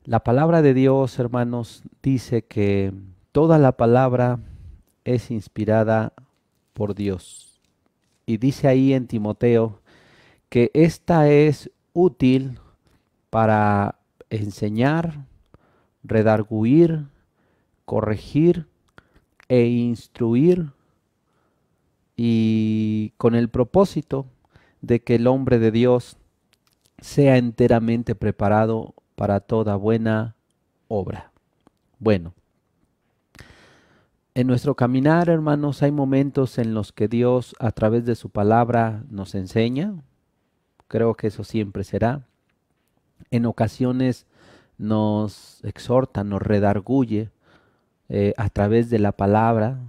La palabra de Dios, hermanos, dice que toda la palabra es inspirada por Dios. Y dice ahí en Timoteo que esta es útil para enseñar, redarguir, corregir e instruir, y con el propósito de que el hombre de Dios sea enteramente preparado para toda buena obra. Bueno, en nuestro caminar, hermanos, hay momentos en los que Dios a través de su palabra nos enseña. Creo que eso siempre será. En ocasiones nos exhorta, nos redarguye a través de la palabra,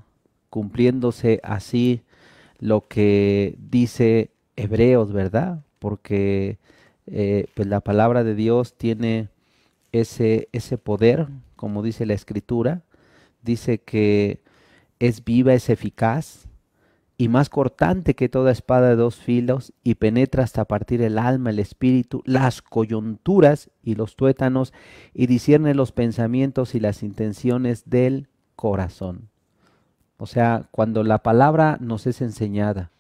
cumpliéndose así lo que dice Hebreos, ¿verdad? Porque pues la palabra de Dios tiene ese poder, como dice la Escritura. Dice que es viva, es eficaz y más cortante que toda espada de dos filos, y penetra hasta partir el alma, el espíritu, las coyunturas y los tuétanos, y discierne los pensamientos y las intenciones del corazón. O sea, cuando la palabra nos es enseñada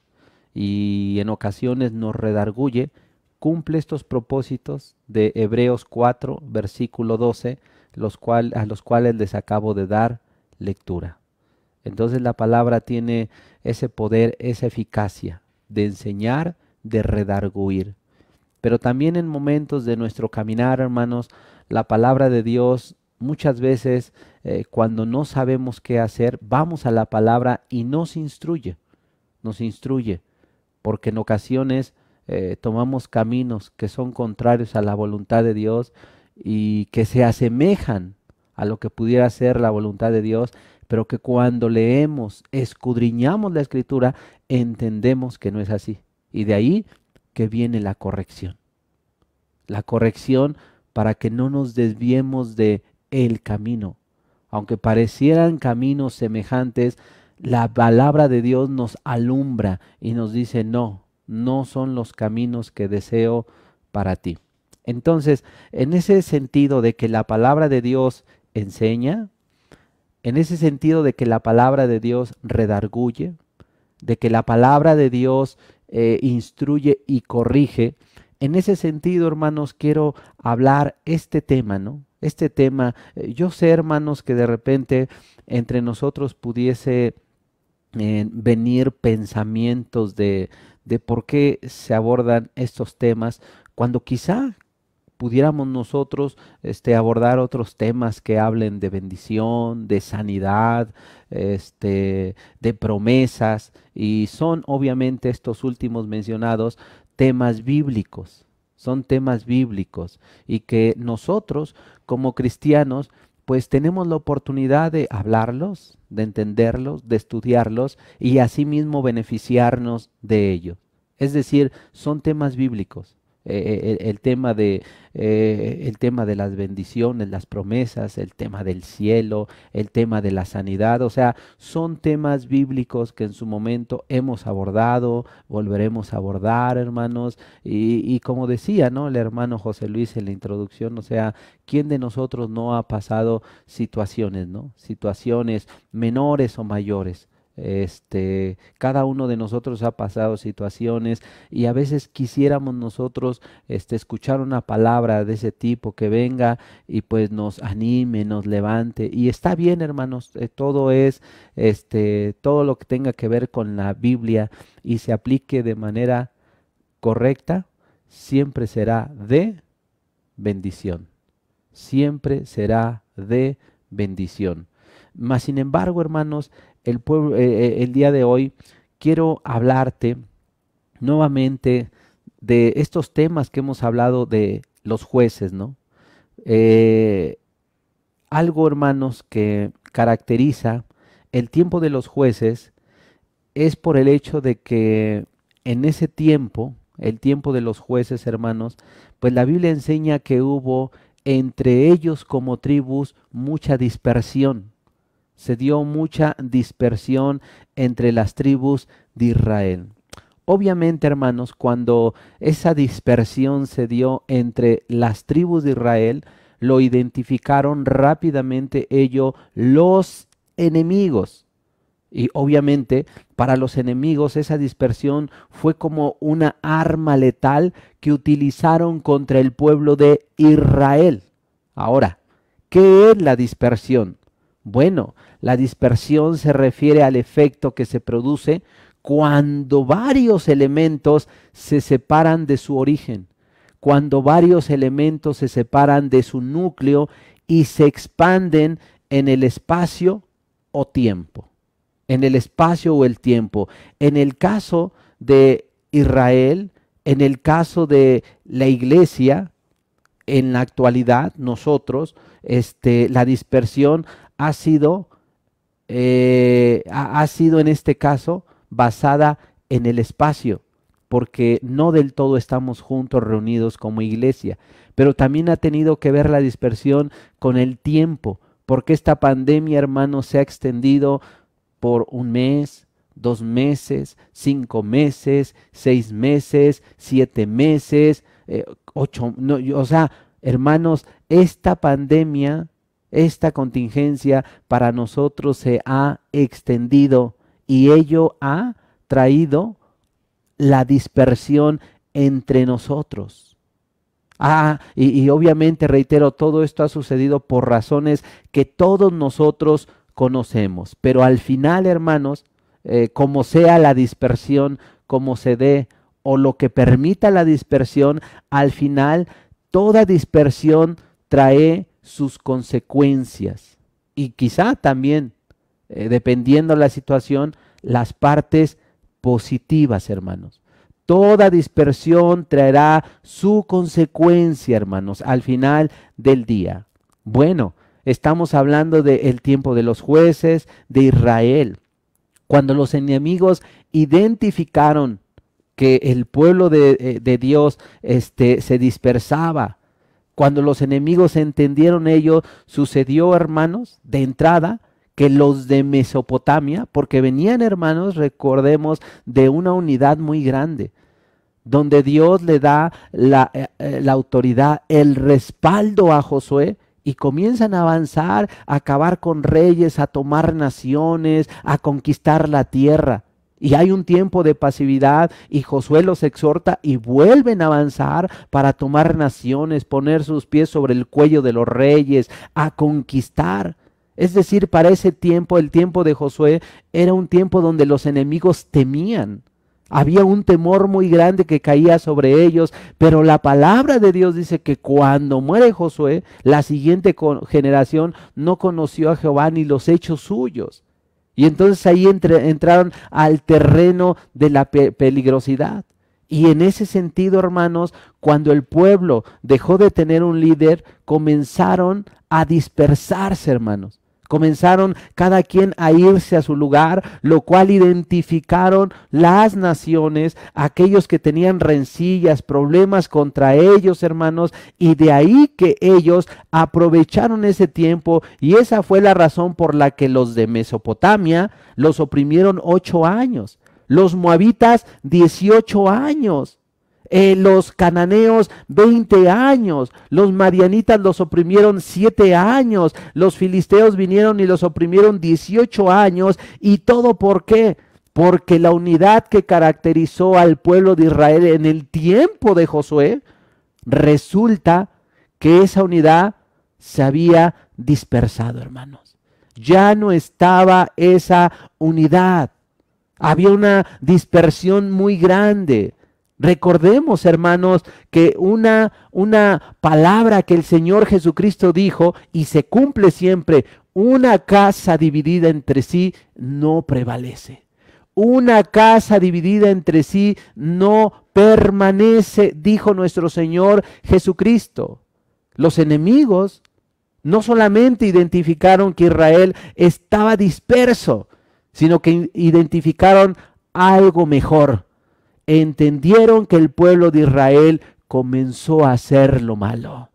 y en ocasiones nos redarguye, cumple estos propósitos de Hebreos 4, versículo 12, a los cuales les acabo de dar lectura. Entonces la palabra tiene ese poder, esa eficacia de enseñar, de redarguir. Pero también en momentos de nuestro caminar, hermanos, la palabra de Dios muchas veces cuando no sabemos qué hacer, vamos a la palabra y nos instruye, porque en ocasiones tomamos caminos que son contrarios a la voluntad de Dios y que se asemejan a lo que pudiera ser la voluntad de Dios, pero que cuando leemos, escudriñamos la Escritura, entendemos que no es así. Y de ahí que viene la corrección. La corrección para que no nos desviemos de el camino. Aunque parecieran caminos semejantes, la palabra de Dios nos alumbra y nos dice no, no son los caminos que deseo para ti. Entonces, en ese sentido de que la palabra de Dios enseña, en ese sentido de que la palabra de Dios redarguye, de que la palabra de Dios instruye y corrige, en ese sentido, hermanos, quiero hablar este tema, ¿no? Este tema, yo sé, hermanos, que de repente entre nosotros pudiese venir pensamientos de por qué se abordan estos temas, cuando quizá pudiéramos nosotros abordar otros temas que hablen de bendición, de sanidad, de promesas, y son obviamente estos últimos mencionados temas bíblicos, son temas bíblicos, y que nosotros como cristianos pues tenemos la oportunidad de hablarlos, de entenderlos, de estudiarlos y asimismo beneficiarnos de ellos. Es decir, son temas bíblicos. El tema de las bendiciones, las promesas, el tema del cielo, el tema de la sanidad, o sea, son temas bíblicos que en su momento hemos abordado, volveremos a abordar, hermanos, y como decía, ¿no?, el hermano José Luis en la introducción, o sea, ¿quién de nosotros no ha pasado situaciones, ¿no? Situaciones menores o mayores? Cada uno de nosotros ha pasado situaciones y a veces quisiéramos nosotros escuchar una palabra de ese tipo que venga y pues nos anime, nos levante, y está bien, hermanos, todo es todo lo que tenga que ver con la Biblia y se aplique de manera correcta, siempre será de bendición, siempre será de bendición. Mas sin embargo, hermanos, el día de hoy quiero hablarte nuevamente de estos temas que hemos hablado de los jueces, ¿no? Algo, hermanos, que caracteriza el tiempo de los jueces es por el hecho de que en ese tiempo, el tiempo de los jueces, hermanos, pues la Biblia enseña que hubo entre ellos como tribus mucha dispersión. se dio mucha dispersión entre las tribus de Israel. Obviamente, hermanos, cuando esa dispersión se dio entre las tribus de Israel, lo identificaron rápidamente ellos los enemigos. Y obviamente para los enemigos esa dispersión fue como una arma letal que utilizaron contra el pueblo de Israel. Ahora, ¿qué es la dispersión? Bueno, la dispersión se refiere al efecto que se produce cuando varios elementos se separan de su origen, cuando varios elementos se separan de su núcleo y se expanden en el espacio o tiempo. En el espacio o el tiempo. En el caso de Israel, en el caso de la iglesia, en la actualidad, nosotros, la dispersión ha sido en este caso basada en el espacio, porque no del todo estamos juntos reunidos como iglesia, pero también ha tenido que ver la dispersión con el tiempo, porque esta pandemia, hermanos, se ha extendido por 1 mes, 2 meses, 5 meses, 6 meses, 7 meses, 8, no, o sea, hermanos, esta pandemia, esta contingencia para nosotros se ha extendido y ello ha traído la dispersión entre nosotros. Y obviamente, reitero, todo esto ha sucedido por razones que todos nosotros conocemos, pero al final, hermanos, como sea la dispersión, como se dé o lo que permita la dispersión, al final toda dispersión trae sus consecuencias y quizá también, dependiendo la situación, las partes positivas, hermanos. Toda dispersión traerá su consecuencia, hermanos, al final del día. Bueno, estamos hablando del tiempo de los jueces de Israel. Cuando los enemigos identificaron que el pueblo de Dios se dispersaba, cuando los enemigos entendieron ello, sucedió, hermanos, de entrada, que los de Mesopotamia, porque venían, hermanos, recordemos, de una unidad muy grande, donde Dios le da la autoridad, el respaldo a Josué, y comienzan a avanzar, a acabar con reyes, a tomar naciones, a conquistar la tierra. Y hay un tiempo de pasividad y Josué los exhorta y vuelven a avanzar para tomar naciones, poner sus pies sobre el cuello de los reyes, a conquistar. Es decir, para ese tiempo, el tiempo de Josué, era un tiempo donde los enemigos temían. Había un temor muy grande que caía sobre ellos, pero la palabra de Dios dice que cuando muere Josué, la siguiente generación no conoció a Jehová ni los hechos suyos. Y entonces ahí entraron al terreno de la peligrosidad. Y en ese sentido, hermanos, cuando el pueblo dejó de tener un líder, comenzaron a dispersarse, hermanos. Comenzaron cada quien a irse a su lugar, lo cual identificaron las naciones, aquellos que tenían rencillas, problemas contra ellos, hermanos, y de ahí que ellos aprovecharon ese tiempo y esa fue la razón por la que los de Mesopotamia los oprimieron 8 años, los moabitas 18 años. Los cananeos 20 años, los madianitas los oprimieron 7 años, los filisteos vinieron y los oprimieron 18 años. ¿Y todo por qué? Porque la unidad que caracterizó al pueblo de Israel en el tiempo de Josué, resulta que esa unidad se había dispersado, hermanos. Ya no estaba esa unidad, había una dispersión muy grande. Recordemos, hermanos, que una palabra que el Señor Jesucristo dijo y se cumple siempre: una casa dividida entre sí no prevalece. Una casa dividida entre sí no permanece, dijo nuestro Señor Jesucristo. Los enemigos no solamente identificaron que Israel estaba disperso, sino que identificaron algo mejor. Entendieron que el pueblo de Israel comenzó a hacer lo malo.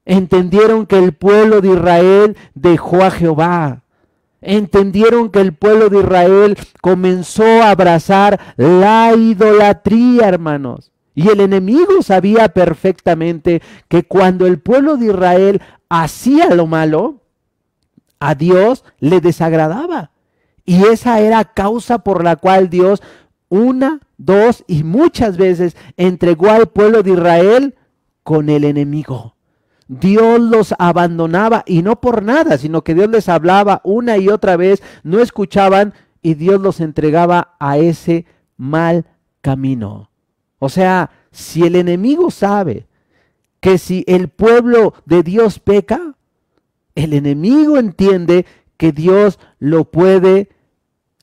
Entendieron que el pueblo de Israel dejó a Jehová. Entendieron que el pueblo de Israel comenzó a abrazar la idolatría, hermanos. Y el enemigo sabía perfectamente que cuando el pueblo de Israel hacía lo malo, a Dios le desagradaba. Y esa era causa por la cual Dios una, dos y muchas veces entregó al pueblo de Israel con el enemigo. Dios los abandonaba y no por nada, sino que Dios les hablaba una y otra vez, no escuchaban y Dios los entregaba a ese mal camino. O sea, si el enemigo sabe que si el pueblo de Dios peca, el enemigo entiende que Dios lo puede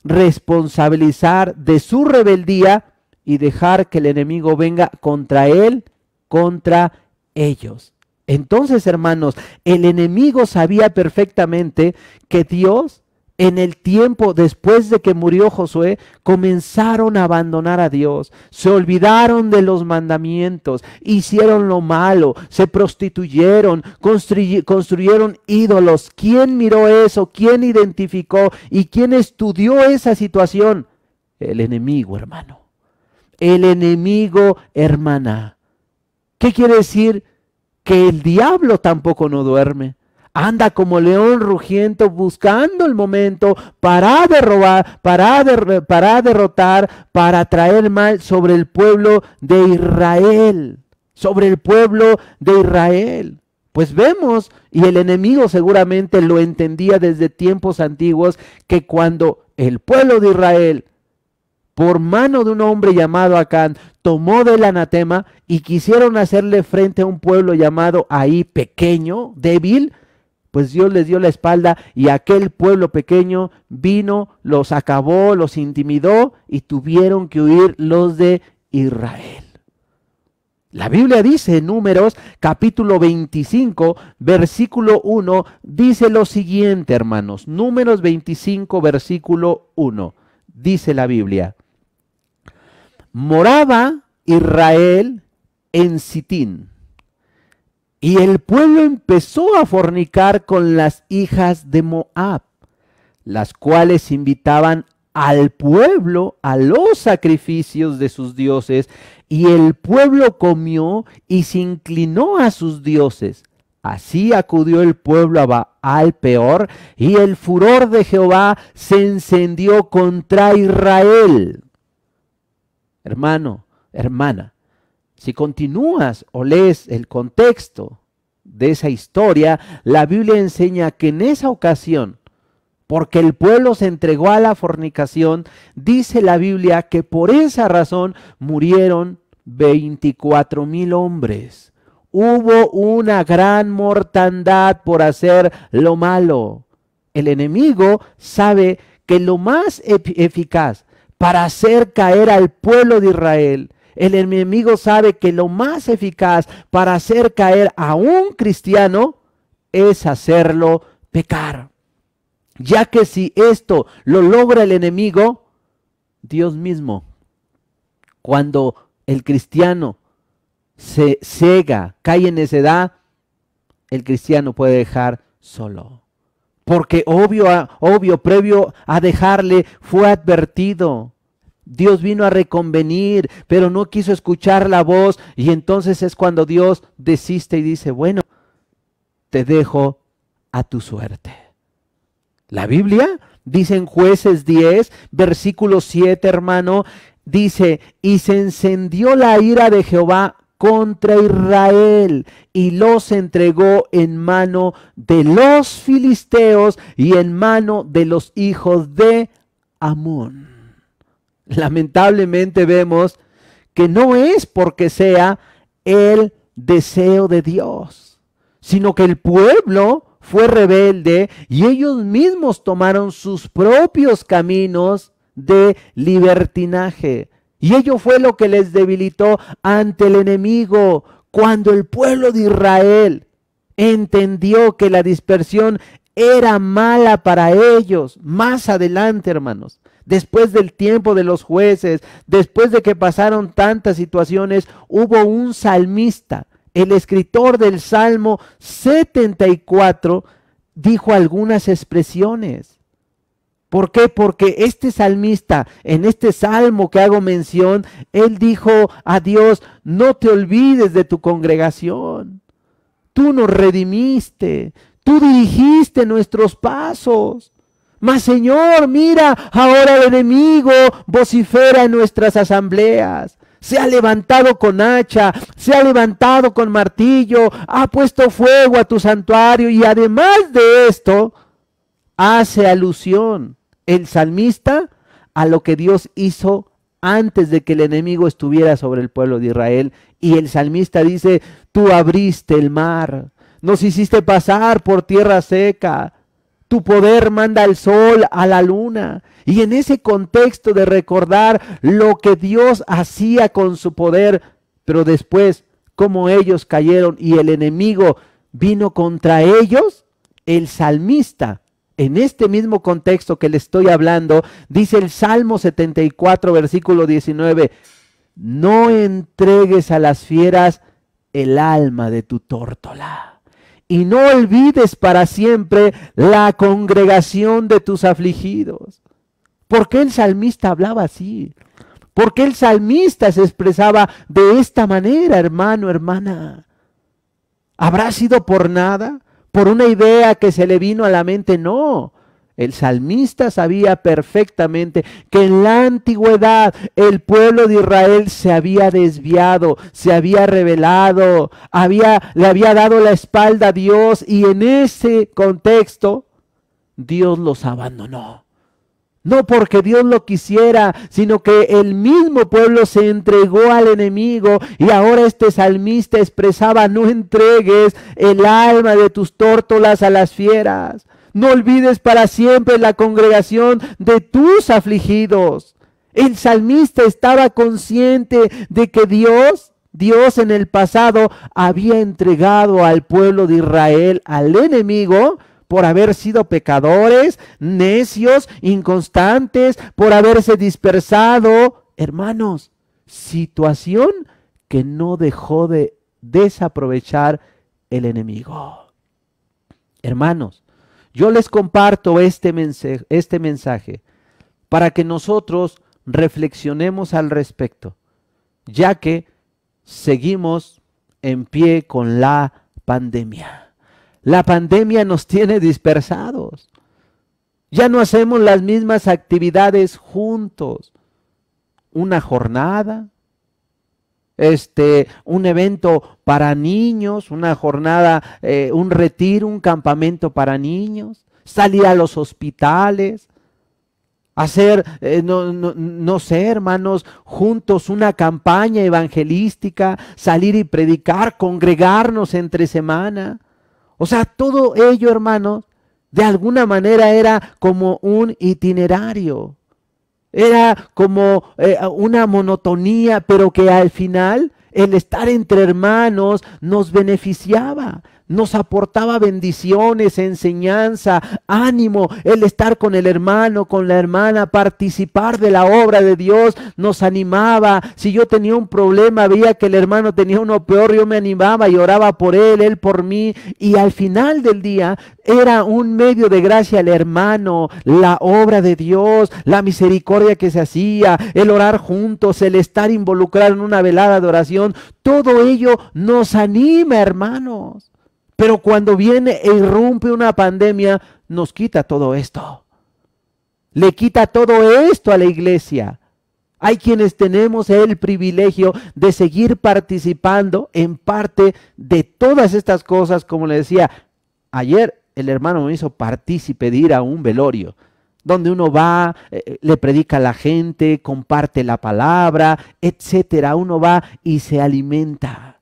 responsabilizar de su rebeldía y dejar que el enemigo venga contra él, contra ellos. Entonces, hermanos, el enemigo sabía perfectamente que Dios, en el tiempo después de que murió Josué, comenzaron a abandonar a Dios, se olvidaron de los mandamientos, hicieron lo malo, se prostituyeron, construyeron ídolos. ¿Quién miró eso? ¿Quién identificó? ¿Y quién estudió esa situación? El enemigo, hermano. El enemigo, hermana. ¿Qué quiere decir? Que el diablo tampoco no duerme. Anda como león rugiente buscando el momento para derrobar, para derrotar, para traer mal sobre el pueblo de Israel. Sobre el pueblo de Israel. Pues vemos, y el enemigo seguramente lo entendía desde tiempos antiguos, que cuando el pueblo de Israel, por mano de un hombre llamado Acán, tomó del anatema y quisieron hacerle frente a un pueblo llamado ahí pequeño, débil, pues Dios les dio la espalda y aquel pueblo pequeño vino, los acabó, los intimidó y tuvieron que huir los de Israel. La Biblia dice en Números capítulo 25, versículo 1, dice lo siguiente, hermanos. Números 25, versículo 1, dice la Biblia. Moraba Israel en Sitín, y el pueblo empezó a fornicar con las hijas de Moab, las cuales invitaban al pueblo a los sacrificios de sus dioses, y el pueblo comió y se inclinó a sus dioses. Así acudió el pueblo a Baal Peor, y el furor de Jehová se encendió contra Israel. Hermano, hermana, si continúas o lees el contexto de esa historia, la Biblia enseña que en esa ocasión, porque el pueblo se entregó a la fornicación, dice la Biblia que por esa razón murieron 24,000 hombres. Hubo una gran mortandad por hacer lo malo. El enemigo sabe que lo más eficaz para hacer caer al pueblo de Israel, el enemigo sabe que lo más eficaz para hacer caer a un cristiano es hacerlo pecar. Ya que si esto lo logra el enemigo, Dios mismo, cuando el cristiano se cega, cae en necedad, el cristiano puede dejar solo. Porque obvio, previo a dejarle, fue advertido. Dios vino a reconvenir, pero no quiso escuchar la voz. Y entonces es cuando Dios desiste y dice, bueno, te dejo a tu suerte. La Biblia dice en Jueces 10, versículo 7, hermano, dice, y se encendió la ira de Jehová contra Israel y los entregó en mano de los filisteos y en mano de los hijos de Amón. Lamentablemente vemos que no es porque sea el deseo de Dios, sino que el pueblo fue rebelde y ellos mismos tomaron sus propios caminos de libertinaje. Y ello fue lo que les debilitó ante el enemigo. Cuando el pueblo de Israel entendió que la dispersión era mala para ellos, más adelante, hermanos, después del tiempo de los jueces, después de que pasaron tantas situaciones, hubo un salmista, el escritor del Salmo 74, dijo algunas expresiones. ¿Por qué? Porque este salmista, en este salmo que hago mención, él dijo a Dios: no te olvides de tu congregación. Tú nos redimiste, tú dirigiste nuestros pasos. Mas Señor, mira, ahora el enemigo vocifera en nuestras asambleas. Se ha levantado con hacha, se ha levantado con martillo, ha puesto fuego a tu santuario, y además de esto, hace alusión el salmista a lo que Dios hizo antes de que el enemigo estuviera sobre el pueblo de Israel. Y el salmista dice: tú abriste el mar, nos hiciste pasar por tierra seca, tu poder manda al sol, a la luna. Y en ese contexto de recordar lo que Dios hacía con su poder, pero después cómo ellos cayeron y el enemigo vino contra ellos, el salmista, en este mismo contexto que le estoy hablando, dice el Salmo 74, versículo 19: no entregues a las fieras el alma de tu tórtola, y no olvides para siempre la congregación de tus afligidos. ¿Por qué el salmista hablaba así? ¿Por qué el salmista se expresaba de esta manera, hermano, hermana? ¿Habrá sido por nada? ¿Por una idea que se le vino a la mente? No. El salmista sabía perfectamente que en la antigüedad el pueblo de Israel se había desviado, se había rebelado, le había dado la espalda a Dios, y en ese contexto Dios los abandonó. No porque Dios lo quisiera, sino que el mismo pueblo se entregó al enemigo, y ahora este salmista expresaba: no entregues el alma de tus tórtolas a las fieras. No olvides para siempre la congregación de tus afligidos. El salmista estaba consciente de que Dios en el pasado había entregado al pueblo de Israel al enemigo por haber sido pecadores, necios, inconstantes, por haberse dispersado. Hermanos, situación que no dejó de desaprovechar el enemigo. Hermanos, yo les comparto este mensaje para que nosotros reflexionemos al respecto, ya que seguimos en pie con la pandemia. La pandemia nos tiene dispersados. Ya no hacemos las mismas actividades juntos. Una jornada, un evento para niños, una jornada, un retiro, un campamento para niños, salir a los hospitales, hacer, no sé, hermanos, juntos una campaña evangelística, salir y predicar, congregarnos entre semana. O sea, todo ello, hermanos, de alguna manera era como un itinerario. Era como una monotonía, pero que al final el estar entre hermanos nos beneficiaba, nos aportaba bendiciones, enseñanza, ánimo. El estar con el hermano, con la hermana, participar de la obra de Dios nos animaba. Si yo tenía un problema, veía que el hermano tenía uno peor, yo me animaba y oraba por él por mí. Y al final del día era un medio de gracia el hermano, la obra de Dios, la misericordia que se hacía, el orar juntos, el estar involucrado en una velada de oración. Todo ello nos anima, hermanos. Pero cuando viene e irrumpe una pandemia, nos quita todo esto. Le quita todo esto a la iglesia. Hay quienes tenemos el privilegio de seguir participando en parte de todas estas cosas. Como le decía, ayer el hermano me hizo partícipe de ir a un velorio, donde uno va, le predica a la gente, comparte la palabra, etcétera. Uno va y se alimenta.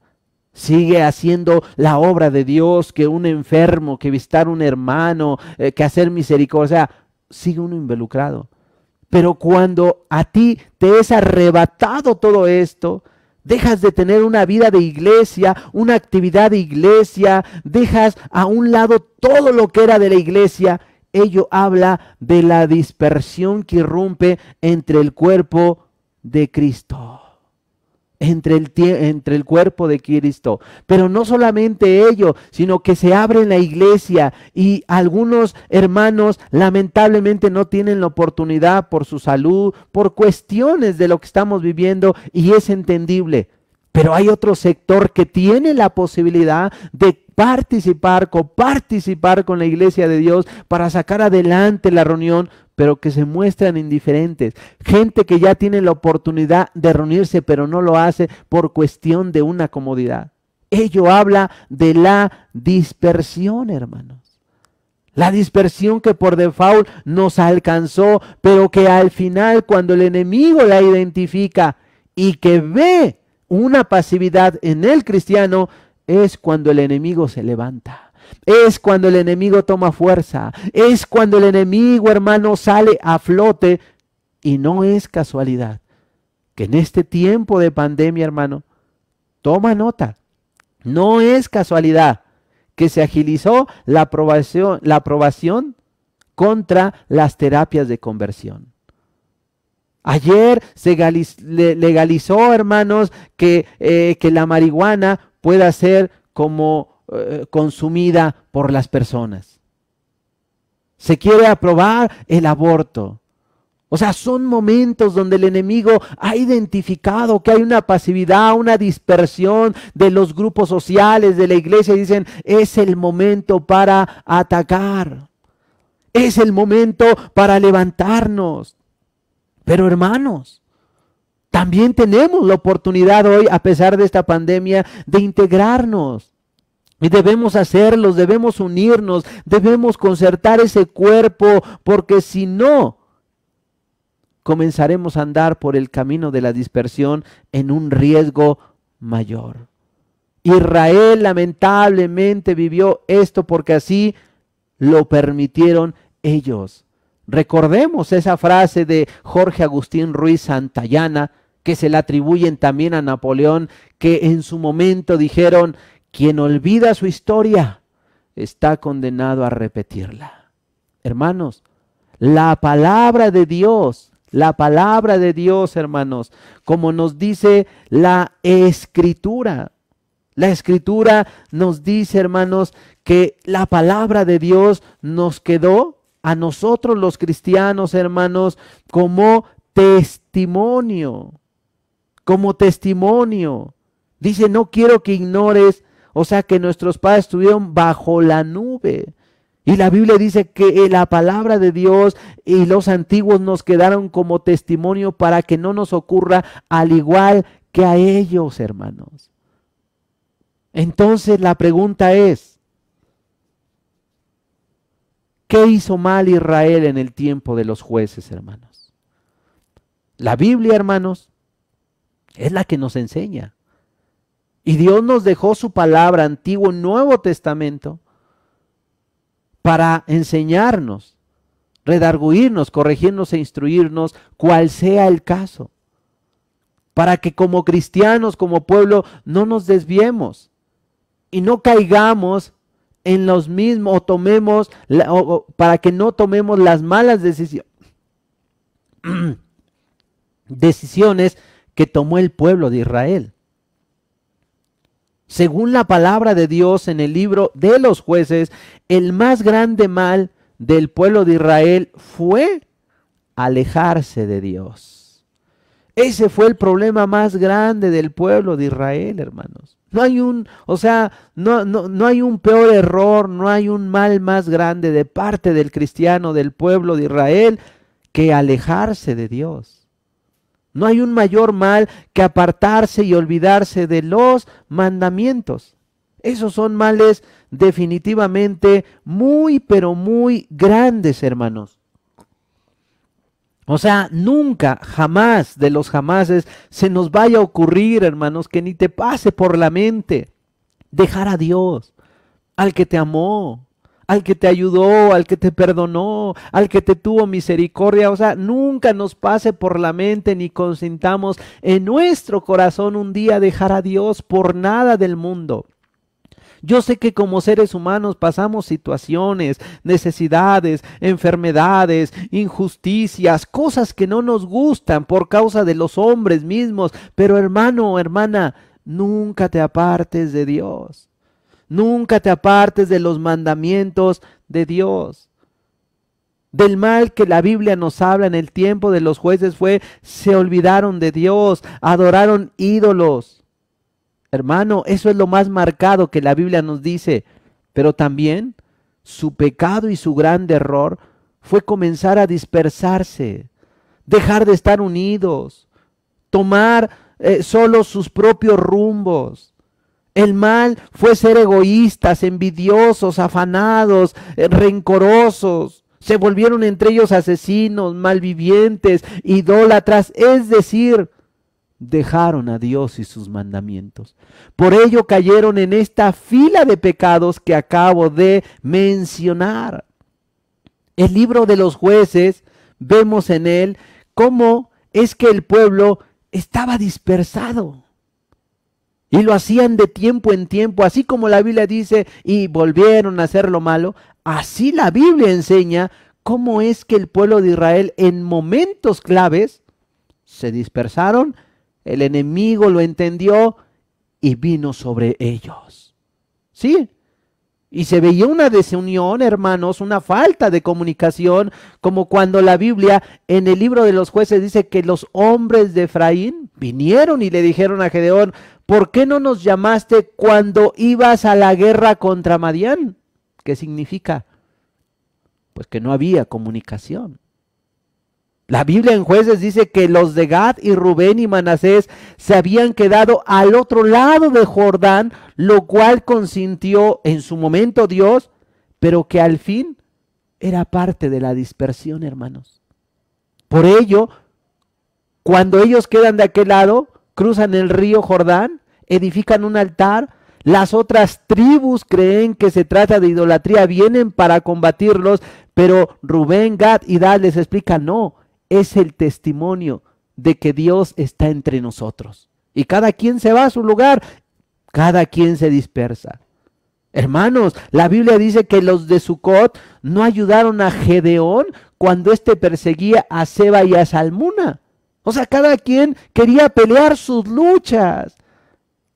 Sigue haciendo la obra de Dios, que un enfermo, que visitar un hermano, que hacer misericordia. O sea, sigue uno involucrado. Pero cuando a ti te es arrebatado todo esto, dejas de tener una vida de iglesia, una actividad de iglesia, dejas a un lado todo lo que era de la iglesia. Ello habla de la dispersión que irrumpe entre el cuerpo de Cristo. entre el cuerpo de Cristo. Pero no solamente ello, sino que se abre en la iglesia y algunos hermanos lamentablemente no tienen la oportunidad por su salud, por cuestiones de lo que estamos viviendo, y es entendible. Pero hay otro sector que tiene la posibilidad de coparticipar con la iglesia de Dios para sacar adelante la reunión, pero que se muestran indiferentes. Gente que ya tiene la oportunidad de reunirse, pero no lo hace por cuestión de una comodidad. Ello habla de la dispersión, hermanos. La dispersión que por default nos alcanzó, pero que al final, cuando el enemigo la identifica y que ve una pasividad en el cristiano, es cuando el enemigo se levanta. Es cuando el enemigo toma fuerza. Es cuando el enemigo, hermano, sale a flote. Y no es casualidad que en este tiempo de pandemia, hermano, toma nota. No es casualidad que se agilizó la aprobación contra las terapias de conversión. Ayer se legalizó, hermanos, que la marihuana pueda ser como consumida por las personas. Se quiere aprobar el aborto. O sea, son momentos donde el enemigo ha identificado que hay una pasividad, una dispersión de los grupos sociales, de la iglesia, y dicen, es el momento para atacar. Es el momento para levantarnos. Pero hermanos, también tenemos la oportunidad hoy, a pesar de esta pandemia, de integrarnos. Y debemos hacerlos, debemos unirnos, debemos concertar ese cuerpo, porque si no, comenzaremos a andar por el camino de la dispersión en un riesgo mayor. Israel lamentablemente vivió esto porque así lo permitieron ellos. Recordemos esa frase de Jorge Agustín Ruiz Santayana, que se le atribuyen también a Napoleón, que en su momento dijeron, quien olvida su historia está condenado a repetirla. Hermanos, la palabra de Dios, hermanos, como nos dice la Escritura nos dice, hermanos, que la palabra de Dios nos quedó a nosotros los cristianos, hermanos, como testimonio. Dice, no quiero que ignores, o sea, que nuestros padres estuvieron bajo la nube. Y la Biblia dice que la palabra de Dios y los antiguos nos quedaron como testimonio para que no nos ocurra al igual que a ellos, hermanos. Entonces la pregunta es, ¿qué hizo mal Israel en el tiempo de los jueces, hermanos? La Biblia, hermanos, es la que nos enseña. Y Dios nos dejó su palabra, Antiguo y Nuevo Testamento, para enseñarnos, redarguirnos, corregirnos e instruirnos, cual sea el caso. Para que como cristianos, como pueblo, no nos desviemos y no caigamos en los mismos, para que no tomemos las malas decisiones que tomó el pueblo de Israel. Según la palabra de Dios en el libro de los jueces, el más grande mal del pueblo de Israel fue alejarse de Dios. Ese fue el problema más grande del pueblo de Israel, hermanos. No hay no hay un peor error, no hay un mal más grande de parte del cristiano, del pueblo de Israel, que alejarse de Dios. No hay un mayor mal que apartarse y olvidarse de los mandamientos. Esos son males definitivamente muy, pero muy grandes, hermanos. O sea, nunca, jamás de los jamases se nos vaya a ocurrir, hermanos, que ni te pase por la mente dejar a Dios, al que te amó, al que te ayudó, al que te perdonó, al que te tuvo misericordia. O sea, nunca nos pase por la mente ni consintamos en nuestro corazón un día dejar a Dios por nada del mundo. Yo sé que como seres humanos pasamos situaciones, necesidades, enfermedades, injusticias, cosas que no nos gustan por causa de los hombres mismos, pero hermano, hermana, nunca te apartes de Dios. Nunca te apartes de los mandamientos de Dios. Del mal que la Biblia nos habla en el tiempo de los jueces fue, se olvidaron de Dios, adoraron ídolos. Hermano, eso es lo más marcado que la Biblia nos dice. Pero también su pecado y su gran error fue comenzar a dispersarse, dejar de estar unidos, tomar solo sus propios rumbos. El mal fue ser egoístas, envidiosos, afanados, rencorosos. Se volvieron entre ellos asesinos, malvivientes, idólatras, es decir, dejaron a Dios y sus mandamientos. Por ello cayeron en esta fila de pecados que acabo de mencionar. El libro de los jueces, vemos en él cómo es que el pueblo estaba dispersado. Y lo hacían de tiempo en tiempo, así como la Biblia dice, y volvieron a hacer lo malo. Así la Biblia enseña cómo es que el pueblo de Israel en momentos claves se dispersaron, el enemigo lo entendió y vino sobre ellos. ¿Sí? Y se veía una desunión, hermanos, una falta de comunicación, como cuando la Biblia en el libro de los jueces dice que los hombres de Efraín vinieron y le dijeron a Gedeón, ¿por qué no nos llamaste cuando ibas a la guerra contra Madián? ¿Qué significa? Pues que no había comunicación. La Biblia en Jueces dice que los de Gad y Rubén y Manasés se habían quedado al otro lado de Jordán, lo cual consintió en su momento Dios, pero que al fin era parte de la dispersión, hermanos. Por ello, cuando ellos quedan de aquel lado, cruzan el río Jordán, edifican un altar, las otras tribus creen que se trata de idolatría, vienen para combatirlos, pero Rubén, Gad y Dan les explican, no, es el testimonio de que Dios está entre nosotros. Y cada quien se va a su lugar, cada quien se dispersa. Hermanos, la Biblia dice que los de Sucot no ayudaron a Gedeón cuando éste perseguía a Seba y a Salmuna. O sea, cada quien quería pelear sus luchas.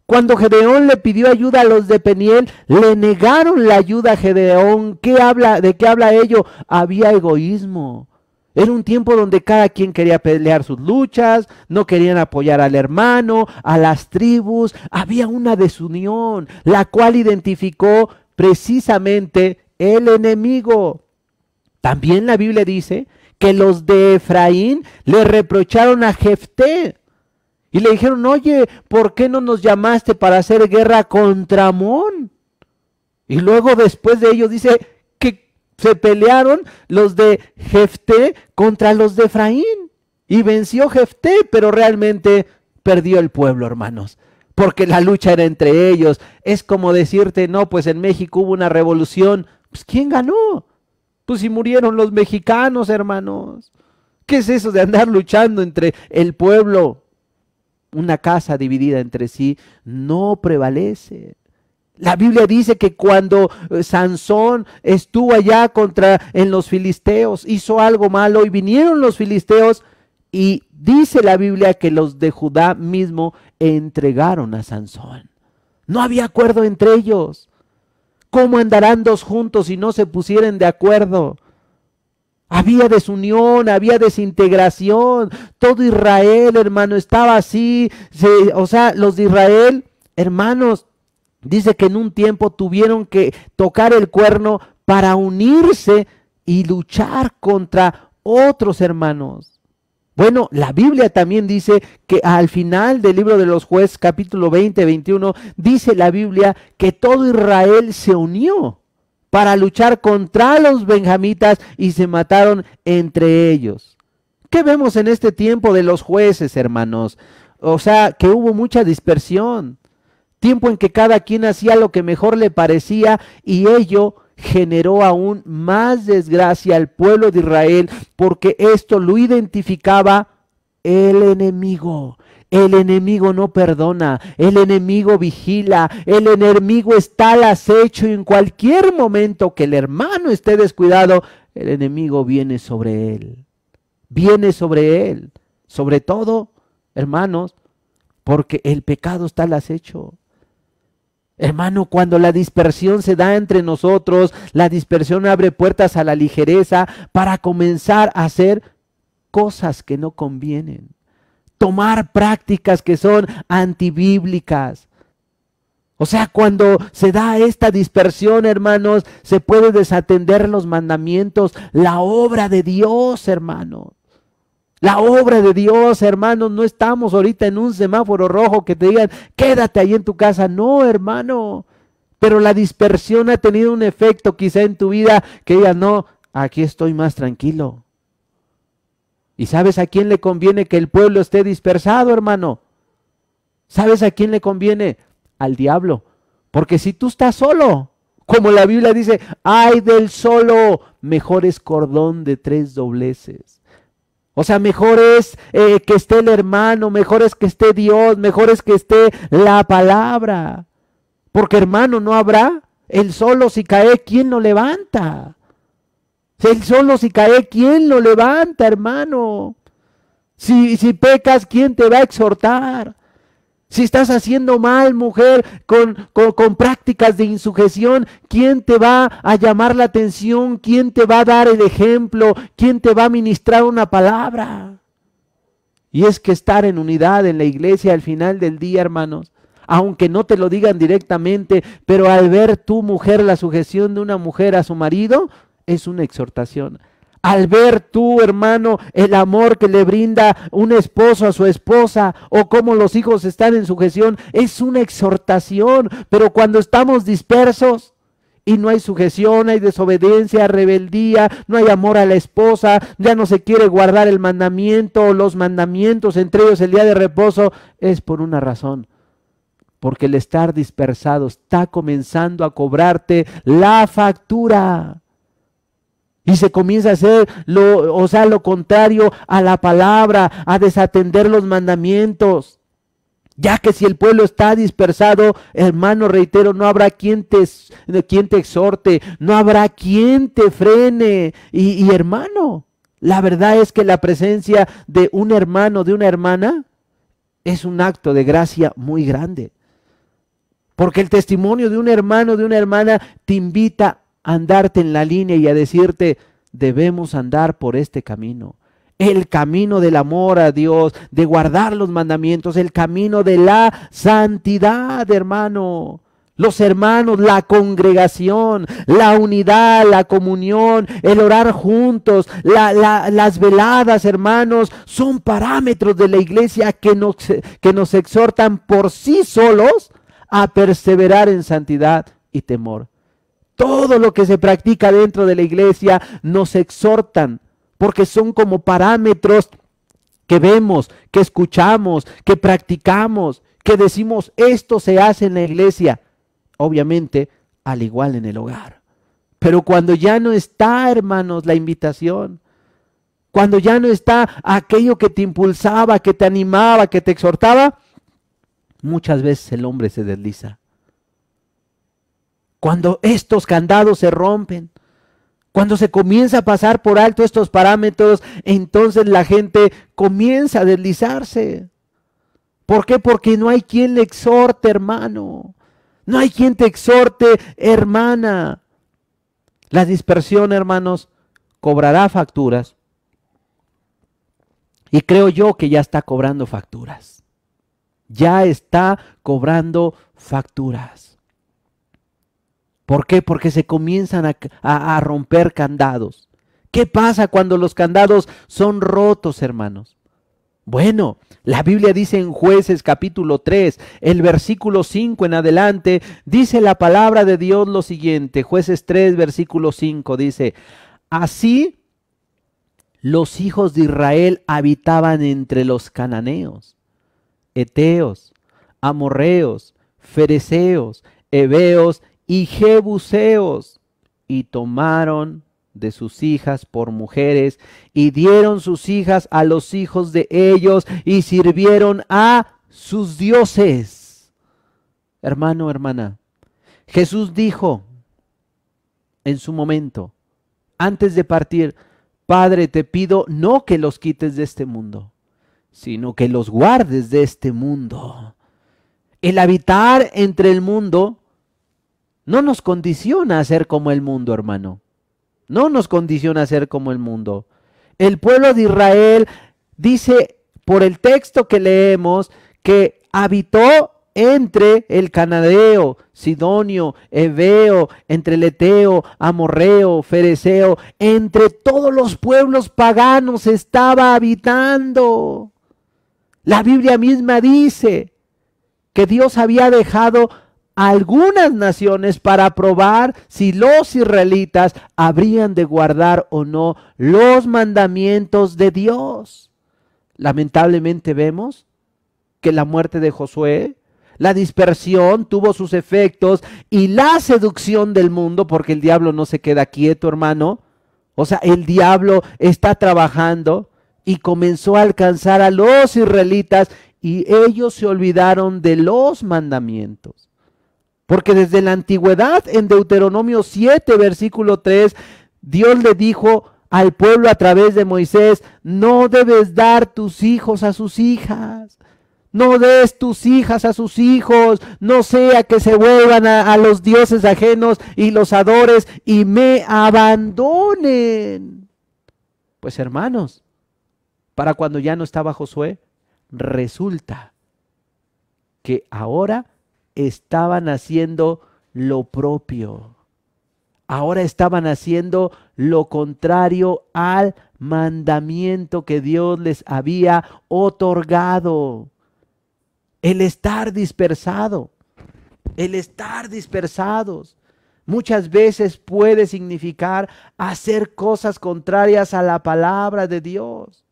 Cuando Gedeón le pidió ayuda a los de Peniel, le negaron la ayuda a Gedeón. ¿De qué habla ello? Había egoísmo. Era un tiempo donde cada quien quería pelear sus luchas, no querían apoyar al hermano, a las tribus. Había una desunión, la cual identificó precisamente el enemigo. También la Biblia dice que los de Efraín le reprocharon a Jefté. Y le dijeron, oye, ¿por qué no nos llamaste para hacer guerra contra Amón? Y luego después de ello dice que se pelearon los de Jefté contra los de Efraín. Y venció Jefté, pero realmente perdió el pueblo, hermanos. Porque la lucha era entre ellos. Es como decirte, no, pues en México hubo una revolución. Pues ¿quién ganó? Pues si murieron los mexicanos, hermanos. ¿Qué es eso de andar luchando entre el pueblo? Una casa dividida entre sí no prevalece. La Biblia dice que cuando Sansón estuvo allá en los filisteos, hizo algo malo y vinieron los filisteos y dice la Biblia que los de Judá mismo entregaron a Sansón. No había acuerdo entre ellos. ¿Cómo andarán dos juntos si no se pusieren de acuerdo? Había desunión, había desintegración. Todo Israel, hermano, estaba así. Los de Israel, hermanos, dice que en un tiempo tuvieron que tocar el cuerno para unirse y luchar contra otros hermanos. Bueno, la Biblia también dice que al final del libro de los Jueces, capítulo 20, 21, dice la Biblia que todo Israel se unió para luchar contra los benjamitas y se mataron entre ellos. ¿Qué vemos en este tiempo de los jueces, hermanos? O sea, que hubo mucha dispersión. Tiempo en que cada quien hacía lo que mejor le parecía y ello generó aún más desgracia al pueblo de Israel porque esto lo identificaba el enemigo. El enemigo no perdona, el enemigo vigila, el enemigo está al acecho y en cualquier momento que el hermano esté descuidado, el enemigo viene sobre él. Viene sobre él. Sobre todo, hermanos, porque el pecado está al acecho. Hermano, cuando la dispersión se da entre nosotros, la dispersión abre puertas a la ligereza para comenzar a hacer cosas que no convienen. Tomar prácticas que son antibíblicas. O sea, cuando se da esta dispersión, hermanos, se puede desatender los mandamientos, la obra de Dios, hermano. La obra de Dios, hermanos, no estamos ahorita en un semáforo rojo que te digan, quédate ahí en tu casa. No, hermano. Pero la dispersión ha tenido un efecto quizá en tu vida que digas, no, aquí estoy más tranquilo. ¿Y sabes a quién le conviene que el pueblo esté dispersado, hermano? ¿Sabes a quién le conviene? Al diablo. Porque si tú estás solo, como la Biblia dice, ay del solo, mejor es cordón de 3 dobleces. O sea, mejor es que esté el hermano, mejor es que esté Dios, mejor es que esté la palabra. Porque hermano, no habrá, el solo si cae, ¿quién lo levanta? El solo si cae, ¿quién lo levanta, hermano? Si pecas, ¿quién te va a exhortar? Si estás haciendo mal, mujer, con prácticas de insujeción, ¿quién te va a llamar la atención? ¿Quién te va a dar el ejemplo? ¿Quién te va a ministrar una palabra? Y es que estar en unidad en la iglesia al final del día, hermanos, aunque no te lo digan directamente, pero al ver tu mujer la sujeción de una mujer a su marido, es una exhortación. Al ver tú, hermano, el amor que le brinda un esposo a su esposa o cómo los hijos están en sujeción, es una exhortación. Pero cuando estamos dispersos y no hay sujeción, hay desobediencia, rebeldía, no hay amor a la esposa, ya no se quiere guardar el mandamiento o los mandamientos, entre ellos el día de reposo, es por una razón. Porque el estar dispersado está comenzando a cobrarte la factura. Y se comienza a hacer lo contrario a la palabra, a desatender los mandamientos. Ya que si el pueblo está dispersado, hermano, reitero, no habrá quien te exhorte, no habrá quien te frene. Y hermano, la verdad es que la presencia de un hermano, de una hermana, es un acto de gracia muy grande. Porque el testimonio de un hermano, de una hermana, te invita a andarte en la línea y a decirte, debemos andar por este camino. El camino del amor a Dios, de guardar los mandamientos, el camino de la santidad, hermano. Los hermanos, la congregación, la unidad, la comunión, el orar juntos, las veladas, hermanos, son parámetros de la iglesia que nos exhortan por sí solos a perseverar en santidad y temor. Todo lo que se practica dentro de la iglesia nos exhortan, porque son como parámetros que vemos, que escuchamos, que practicamos, que decimos, esto se hace en la iglesia. Obviamente, al igual en el hogar. Pero cuando ya no está, hermanos, la invitación, cuando ya no está aquello que te impulsaba, que te animaba, que te exhortaba, muchas veces el hombre se desliza. Cuando estos candados se rompen, cuando se comienza a pasar por alto estos parámetros, entonces la gente comienza a deslizarse. ¿Por qué? Porque no hay quien le exhorte, hermano. No hay quien te exhorte, hermana. La dispersión, hermanos, cobrará facturas. Y creo yo que ya está cobrando facturas. Ya está cobrando facturas. ¿Por qué? Porque se comienzan a romper candados. ¿Qué pasa cuando los candados son rotos, hermanos? Bueno, la Biblia dice en Jueces capítulo 3, el versículo 5 en adelante, dice la palabra de Dios lo siguiente. Jueces 3, versículo 5 dice, así los hijos de Israel habitaban entre los cananeos, heteos, amorreos, fereceos, heveos y jebuseos, y tomaron de sus hijas por mujeres, y dieron sus hijas a los hijos de ellos, y sirvieron a sus dioses. Hermano, hermana, Jesús dijo en su momento, antes de partir: Padre, te pido no que los quites de este mundo, sino que los guardes de este mundo. El habitar entre el mundo no nos condiciona a ser como el mundo, hermano. No nos condiciona a ser como el mundo. El pueblo de Israel dice por el texto que leemos que habitó entre el cananeo, sidonio, heveo, entre el eteo, amorreo, fereceo, entre todos los pueblos paganos estaba habitando. La Biblia misma dice que Dios había dejado algunas naciones para probar si los israelitas habrían de guardar o no los mandamientos de Dios. Lamentablemente vemos que la muerte de Josué, la dispersión tuvo sus efectos, y la seducción del mundo, porque el diablo no se queda quieto, hermano. O sea, el diablo está trabajando y comenzó a alcanzar a los israelitas, y ellos se olvidaron de los mandamientos. Porque desde la antigüedad, en Deuteronomio 7, versículo 3, Dios le dijo al pueblo a través de Moisés: no debes dar tus hijos a sus hijas. No des tus hijas a sus hijos, no sea que se vuelvan a los dioses ajenos y los adores y me abandonen. Pues hermanos, para cuando ya no estaba Josué, resulta que ahora estaban haciendo lo propio. Ahora estaban haciendo lo contrario al mandamiento que Dios les había otorgado. El estar dispersados muchas veces puede significar hacer cosas contrarias a la palabra de Dios.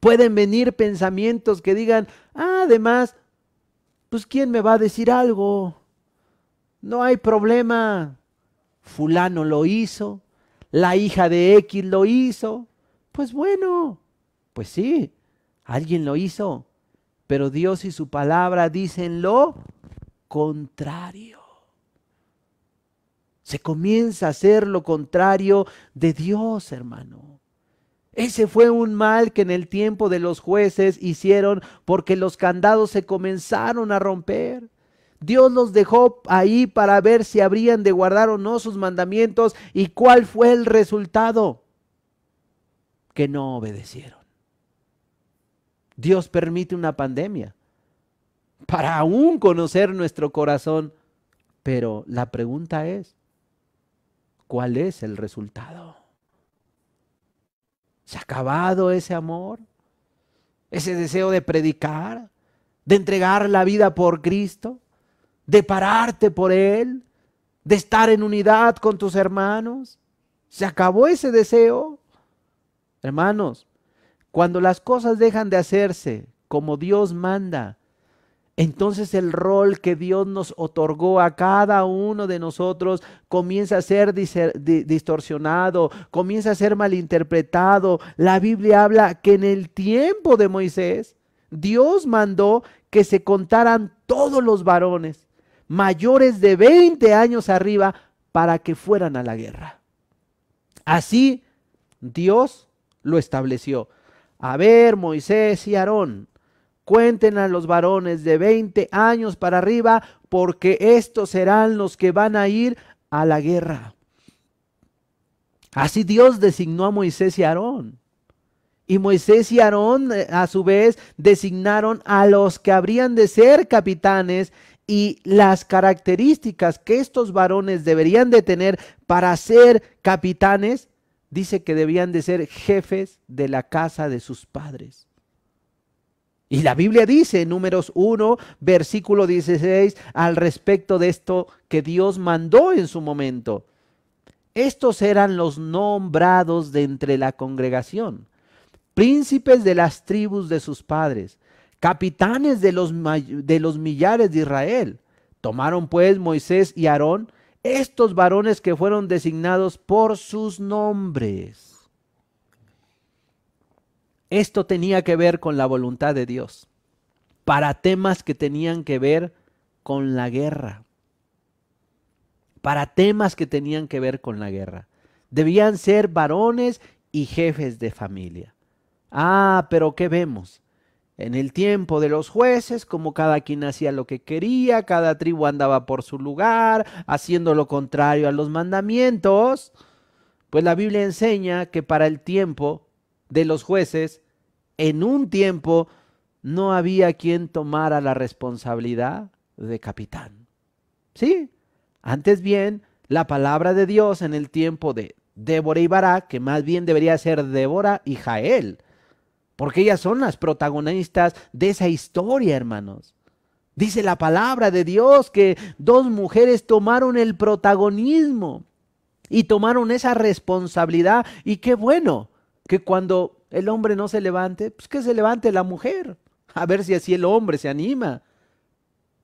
Pueden venir pensamientos que digan: además, pues ¿quién me va a decir algo? No hay problema. Fulano lo hizo, la hija de X lo hizo. Pues bueno, pues sí, alguien lo hizo. Pero Dios y su palabra dicen lo contrario. Se comienza a hacer lo contrario de Dios, hermano. Ese fue un mal que en el tiempo de los jueces hicieron, porque los candados se comenzaron a romper. Dios los dejó ahí para ver si habrían de guardar o no sus mandamientos. ¿Y cuál fue el resultado? Que no obedecieron. Dios permite una pandemia para aún conocer nuestro corazón. Pero la pregunta es: ¿cuál es el resultado? ¿Se ha acabado ese amor? ¿Ese deseo de predicar? ¿De entregar la vida por Cristo? ¿De pararte por Él? ¿De estar en unidad con tus hermanos? ¿Se acabó ese deseo? Hermanos, cuando las cosas dejan de hacerse como Dios manda, entonces el rol que Dios nos otorgó a cada uno de nosotros comienza a ser distorsionado, comienza a ser malinterpretado. La Biblia habla que en el tiempo de Moisés, Dios mandó que se contaran todos los varones mayores de 20 años arriba para que fueran a la guerra. Así Dios lo estableció. A ver, Moisés y Aarón, cuenten a los varones de 20 años para arriba, porque estos serán los que van a ir a la guerra. Así Dios designó a Moisés y Aarón. Y Moisés y Aarón a su vez designaron a los que habrían de ser capitanes, y las características que estos varones deberían de tener para ser capitanes. Dice que debían de ser jefes de la casa de sus padres. Y la Biblia dice en Números 1, versículo 16, al respecto de esto que Dios mandó en su momento. Estos eran los nombrados de entre la congregación, príncipes de las tribus de sus padres, capitanes de los millares de Israel. Tomaron pues Moisés y Aarón estos varones que fueron designados por sus nombres. Esto tenía que ver con la voluntad de Dios, para temas que tenían que ver con la guerra. Para temas que tenían que ver con la guerra. Debían ser varones y jefes de familia. Ah, pero ¿qué vemos? En el tiempo de los jueces, como cada quien hacía lo que quería, cada tribu andaba por su lugar, haciendo lo contrario a los mandamientos, pues la Biblia enseña que para el tiempo de los jueces, en un tiempo, no había quien tomara la responsabilidad de capitán. Sí, antes bien, la palabra de Dios en el tiempo de Débora y Barak, que más bien debería ser Débora y Jael, porque ellas son las protagonistas de esa historia, hermanos. Dice la palabra de Dios que dos mujeres tomaron el protagonismo y tomaron esa responsabilidad. Y qué bueno que cuando el hombre no se levante, pues que se levante la mujer. A ver si así el hombre se anima.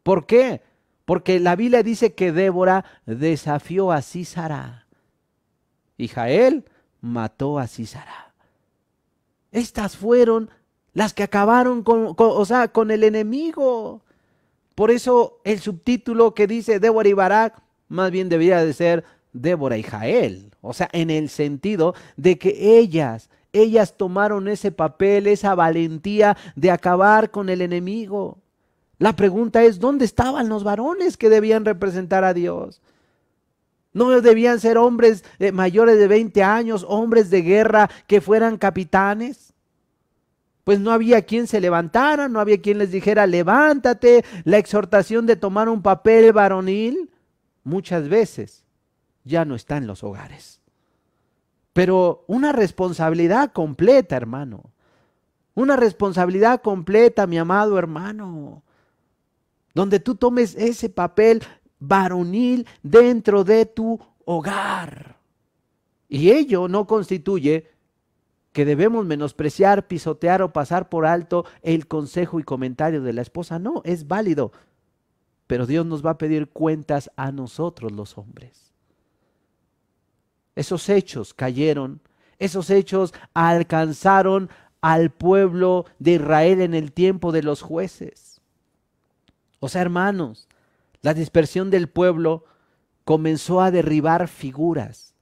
¿Por qué? Porque la Biblia dice que Débora desafió a Sísara y Jael mató a Sísara. Estas fueron las que acabaron con el enemigo. Por eso el subtítulo que dice Débora y Barak, más bien debería de ser Débora y Jael. O sea, en el sentido de que ellas tomaron ese papel, esa valentía de acabar con el enemigo. La pregunta es, ¿dónde estaban los varones que debían representar a Dios? ¿No debían ser hombres mayores de 20 años, hombres de guerra que fueran capitanes? Pues no había quien se levantara, no había quien les dijera, levántate. La exhortación de tomar un papel varonil muchas veces ya no está en los hogares. Pero una responsabilidad completa, hermano. Una responsabilidad completa, mi amado hermano. Donde tú tomes ese papel varonil dentro de tu hogar. Y ello no constituye que debemos menospreciar, pisotear o pasar por alto el consejo y comentario de la esposa. No, es válido. Pero Dios nos va a pedir cuentas a nosotros los hombres. Esos hechos cayeron, esos hechos alcanzaron al pueblo de Israel en el tiempo de los jueces. O sea, hermanos, la dispersión del pueblo comenzó a derribar figuras,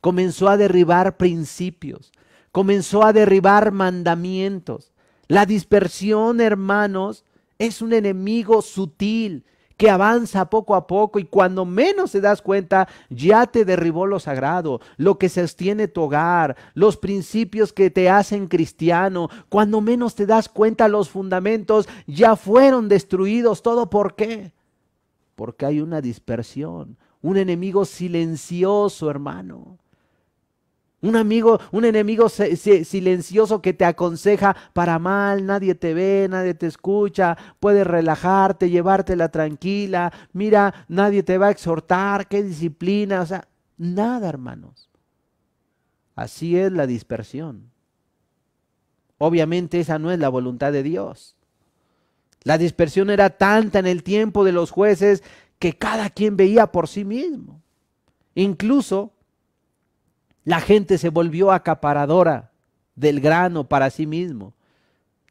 comenzó a derribar principios, comenzó a derribar mandamientos. La dispersión, hermanos, es un enemigo sutil que avanza poco a poco y cuando menos te das cuenta ya te derribó lo sagrado, lo que sostiene tu hogar, los principios que te hacen cristiano. Cuando menos te das cuenta los fundamentos ya fueron destruidos. ¿Todo por qué? Porque hay una dispersión, un enemigo silencioso, hermano. Un enemigo silencioso que te aconseja para mal, nadie te ve, nadie te escucha, puedes relajarte, llevártela tranquila, mira, nadie te va a exhortar, qué disciplina, o sea, nada, hermanos. Así es la dispersión. Obviamente esa no es la voluntad de Dios. La dispersión era tanta en el tiempo de los jueces que cada quien veía por sí mismo. Incluso la gente se volvió acaparadora del grano para sí mismo.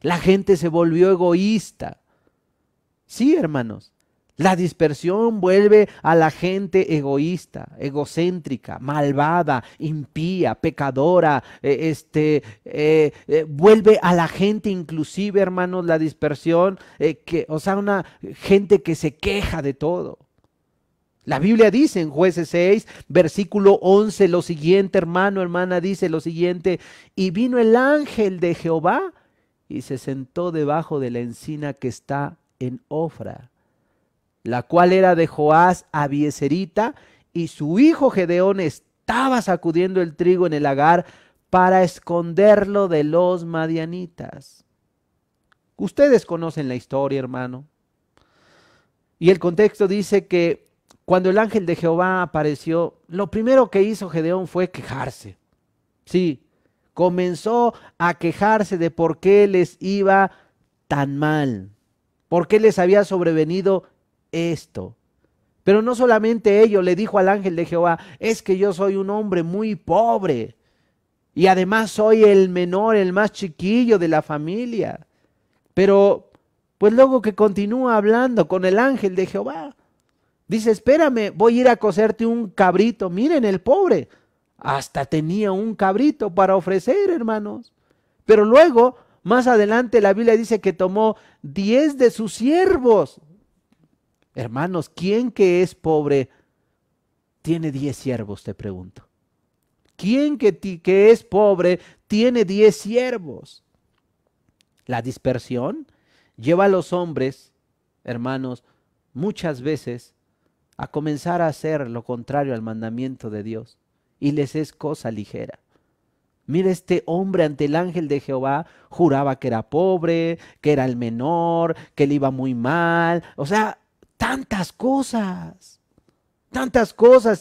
La gente se volvió egoísta. Sí, hermanos, la dispersión vuelve a la gente egoísta, egocéntrica, malvada, impía, pecadora. Vuelve a la gente inclusive, hermanos, la dispersión, una gente que se queja de todo. La Biblia dice en Jueces 6, versículo 11, lo siguiente, hermano, hermana, dice lo siguiente: y vino el ángel de Jehová y se sentó debajo de la encina que está en Ofra, la cual era de Joás Abieserita, y su hijo Gedeón estaba sacudiendo el trigo en el lagar para esconderlo de los madianitas. Ustedes conocen la historia, hermano. Y el contexto dice que cuando el ángel de Jehová apareció, lo primero que hizo Gedeón fue quejarse. Sí, comenzó a quejarse de por qué les iba tan mal, por qué les había sobrevenido esto. Pero no solamente ello, le dijo al ángel de Jehová, es que yo soy un hombre muy pobre y además soy el menor, el más chiquillo de la familia. Pero pues luego que continúa hablando con el ángel de Jehová, dice, espérame, voy a ir a cocerte un cabrito. Miren, el pobre hasta tenía un cabrito para ofrecer, hermanos. Pero luego, más adelante, la Biblia dice que tomó 10 de sus siervos. Hermanos, ¿quién que es pobre tiene 10 siervos? Te pregunto. ¿Quién que es pobre tiene 10 siervos? La dispersión lleva a los hombres, hermanos, muchas veces a comenzar a hacer lo contrario al mandamiento de Dios, y les es cosa ligera. Mira, este hombre ante el ángel de Jehová juraba que era pobre, que era el menor, que le iba muy mal. O sea, tantas cosas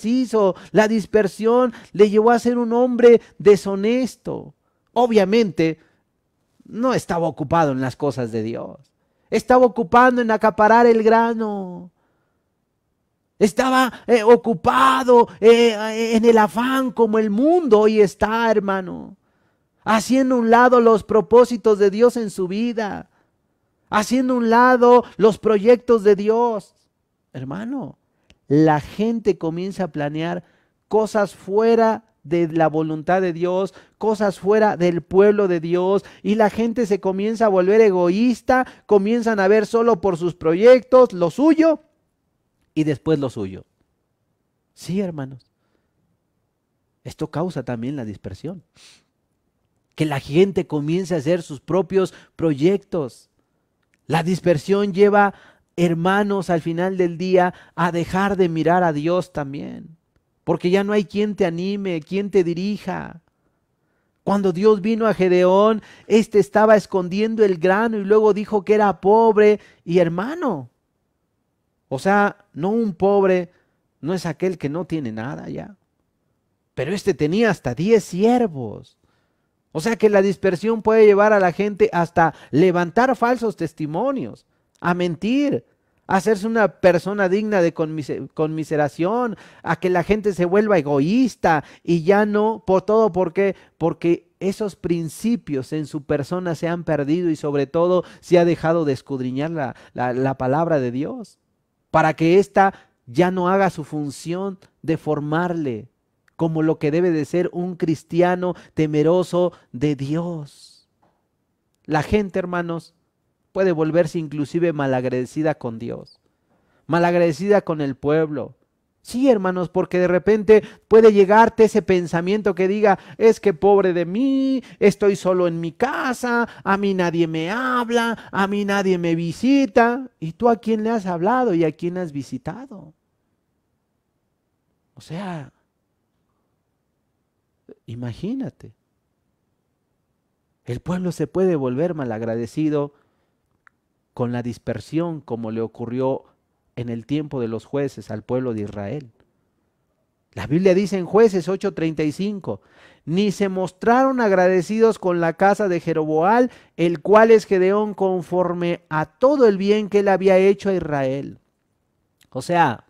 hizo. La dispersión le llevó a ser un hombre deshonesto. Obviamente, no estaba ocupado en las cosas de Dios. Estaba ocupado en acaparar el grano. Estaba ocupado en el afán como el mundo hoy está, hermano. Haciendo a un lado los propósitos de Dios en su vida. Haciendo a un lado los proyectos de Dios. Hermano, la gente comienza a planear cosas fuera de la voluntad de Dios, cosas fuera del pueblo de Dios, y la gente se comienza a volver egoísta, comienzan a ver solo por sus proyectos, lo suyo, y después lo suyo. Sí, hermanos. Esto causa también la dispersión. Que la gente comience a hacer sus propios proyectos. La dispersión lleva, hermanos, al final del día a dejar de mirar a Dios también. Porque ya no hay quien te anime, quien te dirija. Cuando Dios vino a Gedeón, este estaba escondiendo el grano y luego dijo que era pobre. Y hermano, o sea, no un pobre, no es aquel que no tiene nada ya. Pero este tenía hasta 10 siervos. O sea que la dispersión puede llevar a la gente hasta levantar falsos testimonios, a mentir, a hacerse una persona digna de conmiseración, a que la gente se vuelva egoísta y ya no, por todo, ¿por qué? Porque esos principios en su persona se han perdido y sobre todo se ha dejado de escudriñar la palabra de Dios, para que ésta ya no haga su función de formarle como lo que debe de ser un cristiano temeroso de Dios. La gente, hermanos, puede volverse inclusive malagradecida con Dios, malagradecida con el pueblo. Sí, hermanos, porque de repente puede llegarte ese pensamiento que diga, es que pobre de mí, estoy solo en mi casa, a mí nadie me habla, a mí nadie me visita. ¿Y tú a quién le has hablado y a quién has visitado? O sea, imagínate. El pueblo se puede volver malagradecido con la dispersión como le ocurrió en el tiempo de los jueces al pueblo de Israel. La Biblia dice en Jueces 8:35, ni se mostraron agradecidos con la casa de Jeroboam, el cual es Gedeón, conforme a todo el bien que él había hecho a Israel. O sea,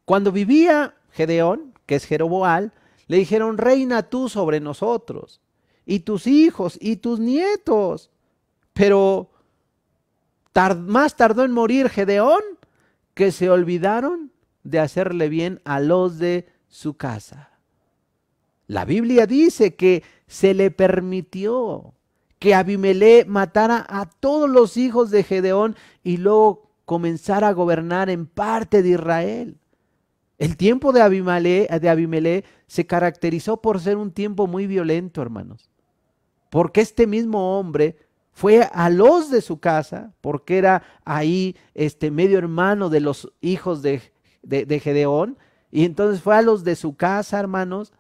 cuando vivía Gedeón, que es Jeroboam, le dijeron, reina tú sobre nosotros, y tus hijos, y tus nietos. Pero más tardó en morir Gedeón, que se olvidaron de hacerle bien a los de su casa. La Biblia dice que se le permitió que Abimelech matara a todos los hijos de Gedeón y luego comenzara a gobernar en parte de Israel. El tiempo de Abimelech se caracterizó por ser un tiempo muy violento, hermanos. Porque este mismo hombre fue a los de su casa, porque era ahí medio hermano de los hijos de Gedeón, y entonces fue a los de su casa, hermanos,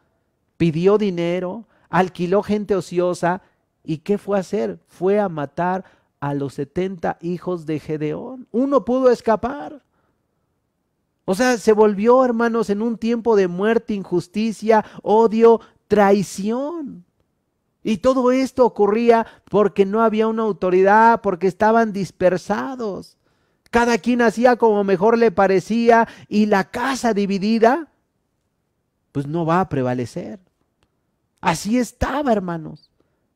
pidió dinero, alquiló gente ociosa, ¿y qué fue a hacer? Fue a matar a los 70 hijos de Gedeón. Uno pudo escapar. O sea, se volvió, hermanos, en un tiempo de muerte, injusticia, odio, traición. Y todo esto ocurría porque no había una autoridad, porque estaban dispersados. cada quien hacía como mejor le parecía y la casa dividida, pues no va a prevalecer. Así estaba, hermanos.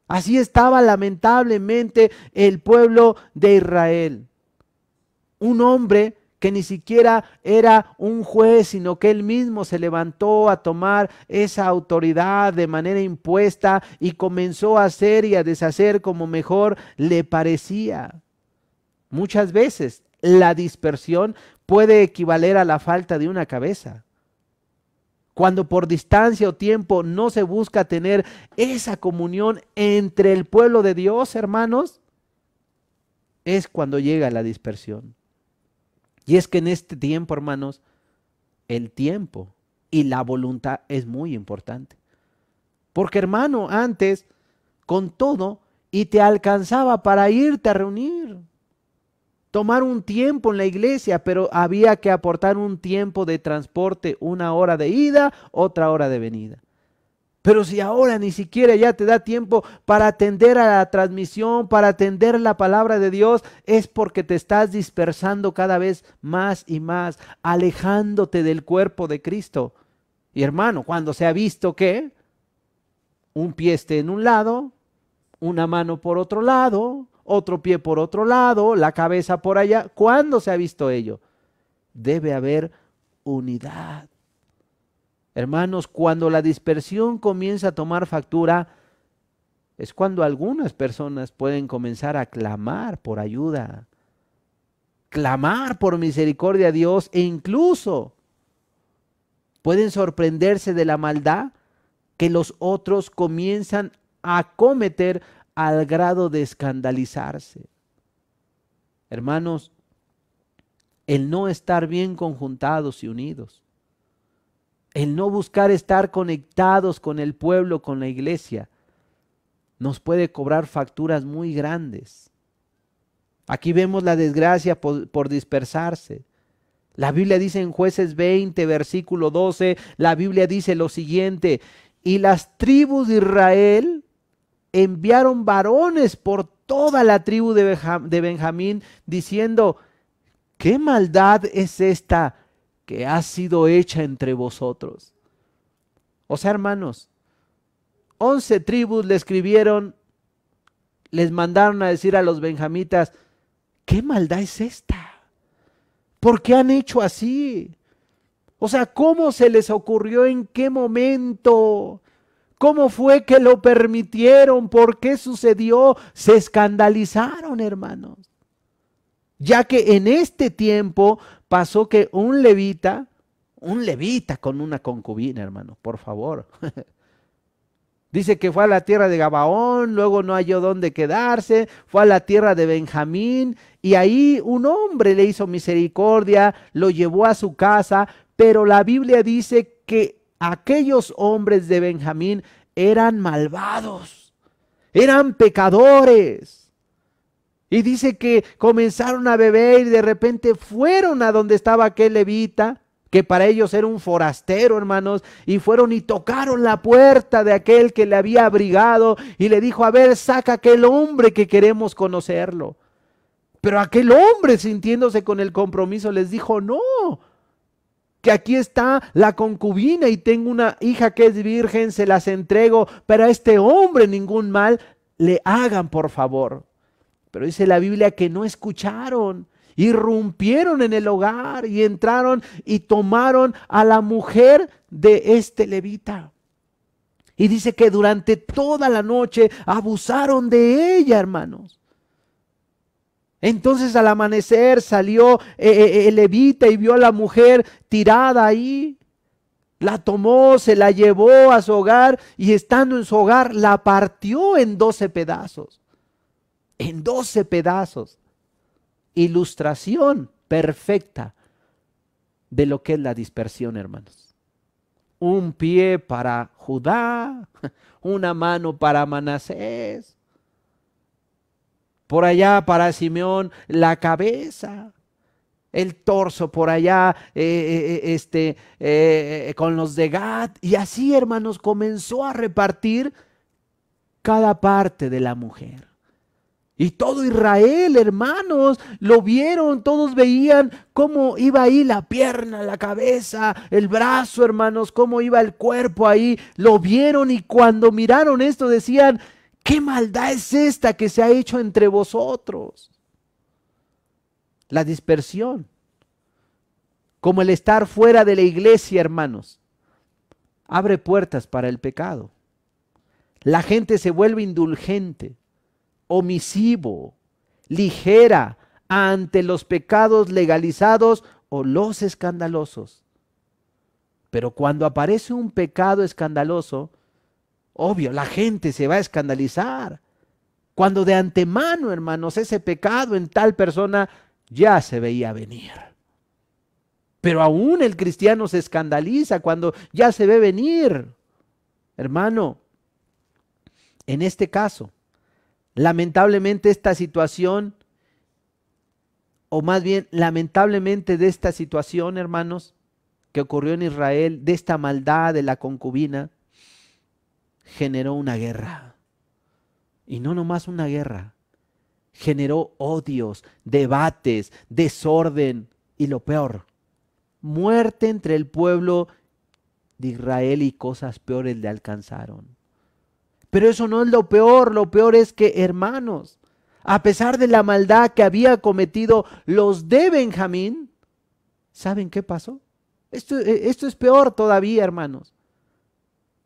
Así estaba lamentablemente el pueblo de Israel. Un hombre que ni siquiera era un juez, sino que él mismo se levantó a tomar esa autoridad de manera impuesta y comenzó a hacer y a deshacer como mejor le parecía. Muchas veces la dispersión puede equivaler a la falta de una cabeza. Cuando por distancia o tiempo no se busca tener esa comunión entre el pueblo de Dios, hermanos, es cuando llega la dispersión. Y es que en este tiempo, hermanos, el tiempo y la voluntad es muy importante. Porque, hermano, antes, con todo, y te alcanzaba para irte a reunir, tomar un tiempo en la iglesia, pero había que aportar un tiempo de transporte, 1 hora de ida, otra hora de venida. Pero si ahora ni siquiera ya te da tiempo para atender a la transmisión, para atender la palabra de Dios, es porque te estás dispersando cada vez más y más, alejándote del cuerpo de Cristo. Y hermano, cuando se ha visto que un pie esté en un lado, una mano por otro lado, otro pie por otro lado, la cabeza por allá, ¿cuándo se ha visto ello? Debe haber unidad. Hermanos, cuando la dispersión comienza a tomar factura, es cuando algunas personas pueden comenzar a clamar por ayuda, clamar por misericordia a Dios e incluso pueden sorprenderse de la maldad que los otros comienzan a cometer al grado de escandalizarse. Hermanos, el no estar bien conjuntados y unidos, el no buscar estar conectados con el pueblo, con la iglesia, nos puede cobrar facturas muy grandes. Aquí vemos la desgracia por dispersarse. La Biblia dice en Jueces 20, versículo 12, la Biblia dice lo siguiente: y las tribus de Israel enviaron varones por toda la tribu de Benjamín, diciendo: ¿qué maldad es esta que ha sido hecha entre vosotros? O sea, hermanos, 11 tribus le escribieron, les mandaron a decir a los benjamitas: ¿qué maldad es esta? ¿Por qué han hecho así? O sea, ¿cómo se les ocurrió? ¿En qué momento? ¿Cómo fue que lo permitieron? ¿Por qué sucedió? Se escandalizaron, hermanos. Ya que en este tiempo pasó que un levita con una concubina, hermano, por favor. Dice que fue a la tierra de Gabaón, luego no halló dónde quedarse, fue a la tierra de Benjamín y ahí un hombre le hizo misericordia, lo llevó a su casa, pero la Biblia dice que aquellos hombres de Benjamín eran malvados, eran pecadores. Y dice que comenzaron a beber y de repente fueron a donde estaba aquel levita, que para ellos era un forastero, hermanos, y fueron y tocaron la puerta de aquel que le había abrigado y le dijo: a ver, saca aquel hombre que queremos conocerlo. Pero aquel hombre, sintiéndose con el compromiso, les dijo: no, que aquí está la concubina y tengo una hija que es virgen, se las entrego, pero a este hombre ningún mal le hagan, por favor. Pero dice la Biblia que no escucharon, irrumpieron en el hogar y entraron y tomaron a la mujer de este levita. Y dice que durante toda la noche abusaron de ella, hermanos. Entonces al amanecer salió el levita y vio a la mujer tirada ahí. La tomó, se la llevó a su hogar y estando en su hogar la partió en 12 pedazos. En 12 pedazos. Ilustración perfecta de lo que es la dispersión, hermanos. Un pie para Judá, una mano para Manasés, por allá para Simeón la cabeza, el torso por allá con los de Gad, y así, hermanos, comenzó a repartir cada parte de la mujer. Y todo Israel, hermanos, lo vieron, todos veían cómo iba ahí la pierna, la cabeza, el brazo, hermanos, cómo iba el cuerpo ahí. Lo vieron y cuando miraron esto decían, ¿qué maldad es esta que se ha hecho entre vosotros? La dispersión, como el estar fuera de la iglesia, hermanos, abre puertas para el pecado. La gente se vuelve indulgente, omisivo, ligera ante los pecados legalizados o los escandalosos. Pero cuando aparece un pecado escandaloso, obvio, la gente se va a escandalizar. Cuando de antemano, hermanos, ese pecado en tal persona ya se veía venir. Pero aún el cristiano se escandaliza cuando ya se ve venir. Hermano, en este caso, lamentablemente esta situación, o más bien lamentablemente de esta situación, hermanos, que ocurrió en Israel, de esta maldad de la concubina, generó una guerra. Y no nomás una guerra, generó odios, debates, desorden y lo peor, muerte entre el pueblo de Israel y cosas peores le alcanzaron. Pero eso no es lo peor es que, hermanos, a pesar de la maldad que había cometido los de Benjamín, ¿saben qué pasó? Esto es peor todavía, hermanos.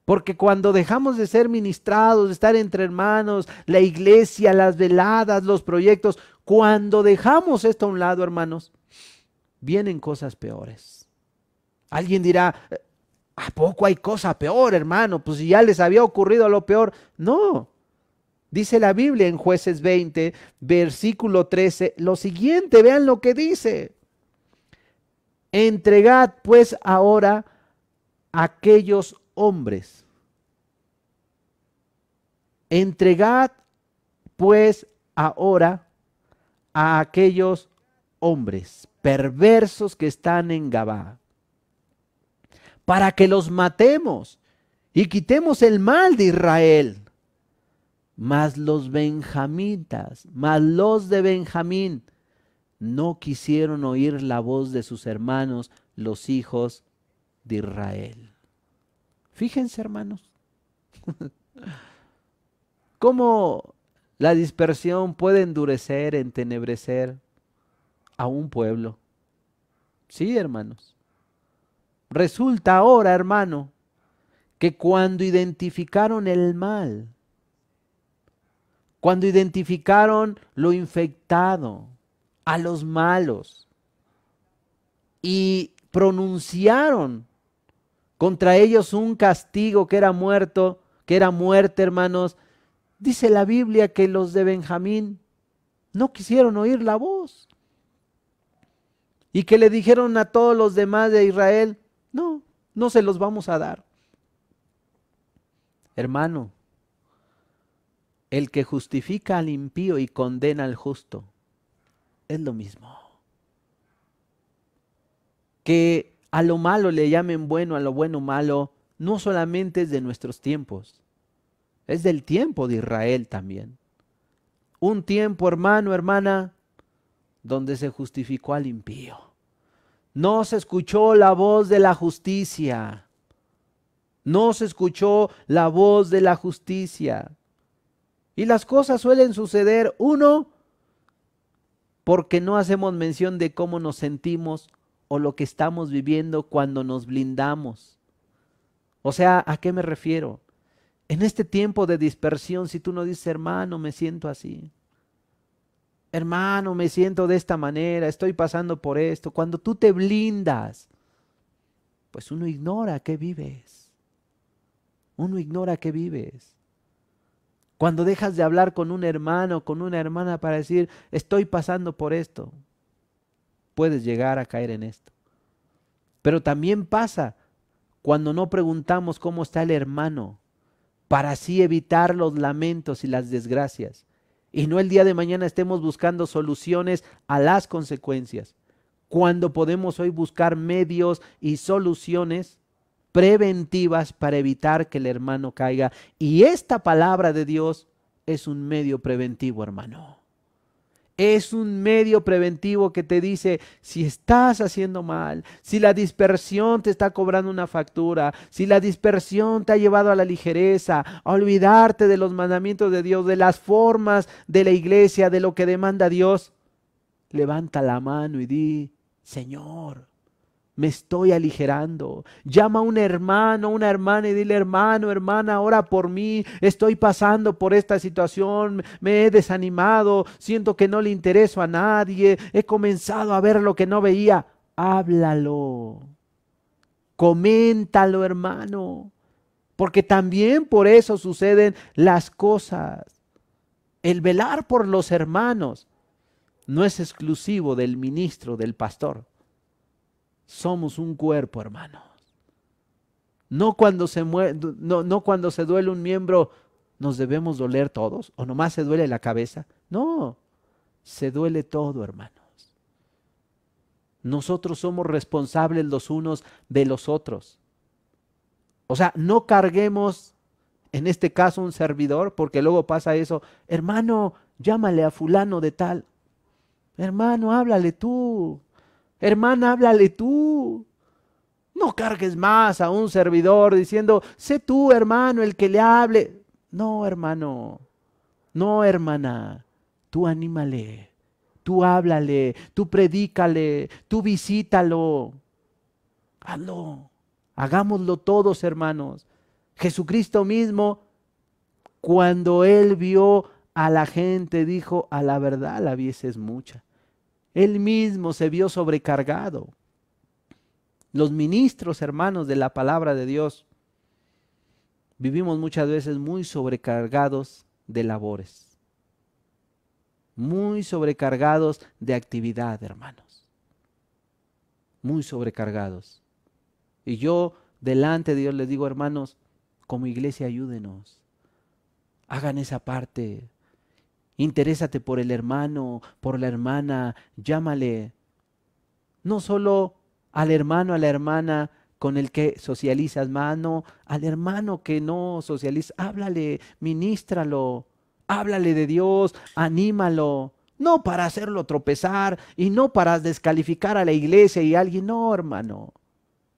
Porque cuando dejamos de ser ministrados, de estar entre hermanos, la iglesia, las veladas, los proyectos, cuando dejamos esto a un lado, hermanos, vienen cosas peores. Alguien dirá, ¿a poco hay cosa peor, hermano? Pues si ya les había ocurrido lo peor. No. Dice la Biblia en Jueces 20, versículo 13, lo siguiente, vean lo que dice. Entregad pues ahora a aquellos hombres. Entregad pues ahora a aquellos hombres perversos que están en Gabá, para que los matemos y quitemos el mal de Israel. Mas los benjamitas, mas los de Benjamín, no quisieron oír la voz de sus hermanos, los hijos de Israel. Fíjense, hermanos, cómo la dispersión puede endurecer, entenebrecer a un pueblo. Sí, hermanos. Resulta ahora, hermano, que cuando identificaron el mal, cuando identificaron lo infectado, a los malos, y pronunciaron contra ellos un castigo que era muerte, hermanos, dice la Biblia que los de Benjamín no quisieron oír la voz. Y que le dijeron a todos los demás de Israel, no, no se los vamos a dar. Hermano, el que justifica al impío y condena al justo, es lo mismo. Que a lo malo le llamen bueno, a lo bueno malo, no solamente es de nuestros tiempos, es del tiempo de Israel también. Un tiempo, hermano, hermana, donde se justificó al impío. No se escuchó la voz de la justicia. No se escuchó la voz de la justicia. Y las cosas suelen suceder, uno, porque no hacemos mención de cómo nos sentimos o lo que estamos viviendo cuando nos blindamos. O sea, ¿a qué me refiero? En este tiempo de dispersión, si tú no dices, hermano, me siento así. Hermano, me siento de esta manera, estoy pasando por esto. Cuando tú te blindas, pues uno ignora que vives. Uno ignora que vives. Cuando dejas de hablar con un hermano, con una hermana para decir, estoy pasando por esto, puedes llegar a caer en esto. Pero también pasa cuando no preguntamos cómo está el hermano, para así evitar los lamentos y las desgracias. Y no el día de mañana estemos buscando soluciones a las consecuencias. Cuando podemos hoy buscar medios y soluciones preventivas para evitar que el hermano caiga. Y esta palabra de Dios es un medio preventivo, hermano. Es un medio preventivo que te dice si estás haciendo mal, si la dispersión te está cobrando una factura, si la dispersión te ha llevado a la ligereza, a olvidarte de los mandamientos de Dios, de las formas de la iglesia, de lo que demanda Dios. Levanta la mano y di, Señor, me estoy aligerando. Llama a un hermano, una hermana y dile, hermano, hermana, ora por mí. Estoy pasando por esta situación, me he desanimado, siento que no le intereso a nadie, he comenzado a ver lo que no veía. Háblalo, coméntalo, hermano, porque también por eso suceden las cosas. El velar por los hermanos no es exclusivo del ministro, del pastor. Somos un cuerpo, hermanos. No cuando no cuando se duele un miembro nos debemos doler todos, o nomás se duele la cabeza. No, se duele todo, hermanos. Nosotros somos responsables los unos de los otros. O sea, no carguemos, en este caso, un servidor, porque luego pasa eso. Hermano, llámale a fulano de tal. Hermano, háblale tú. Hermana, háblale tú. No cargues más a un servidor diciendo, sé tú, hermano, el que le hable. No, hermano. No, hermana. Tú anímale. Tú háblale. Tú predícale. Tú visítalo. Hazlo. Hagámoslo todos, hermanos. Jesucristo mismo, cuando él vio a la gente, dijo, a la verdad la mies es mucha. Él mismo se vio sobrecargado. Los ministros, hermanos, de la palabra de Dios, vivimos muchas veces muy sobrecargados de labores, muy sobrecargados de actividad, hermanos, muy sobrecargados. Y yo delante de Dios les digo, hermanos, como iglesia ayúdenos, hagan esa parte. Interésate por el hermano, por la hermana, llámale. No solo al hermano, a la hermana con el que socializas más, no, al hermano que no socializa, háblale, ministralo, háblale de Dios, anímalo. No para hacerlo tropezar y no para descalificar a la iglesia y a alguien, no, hermano.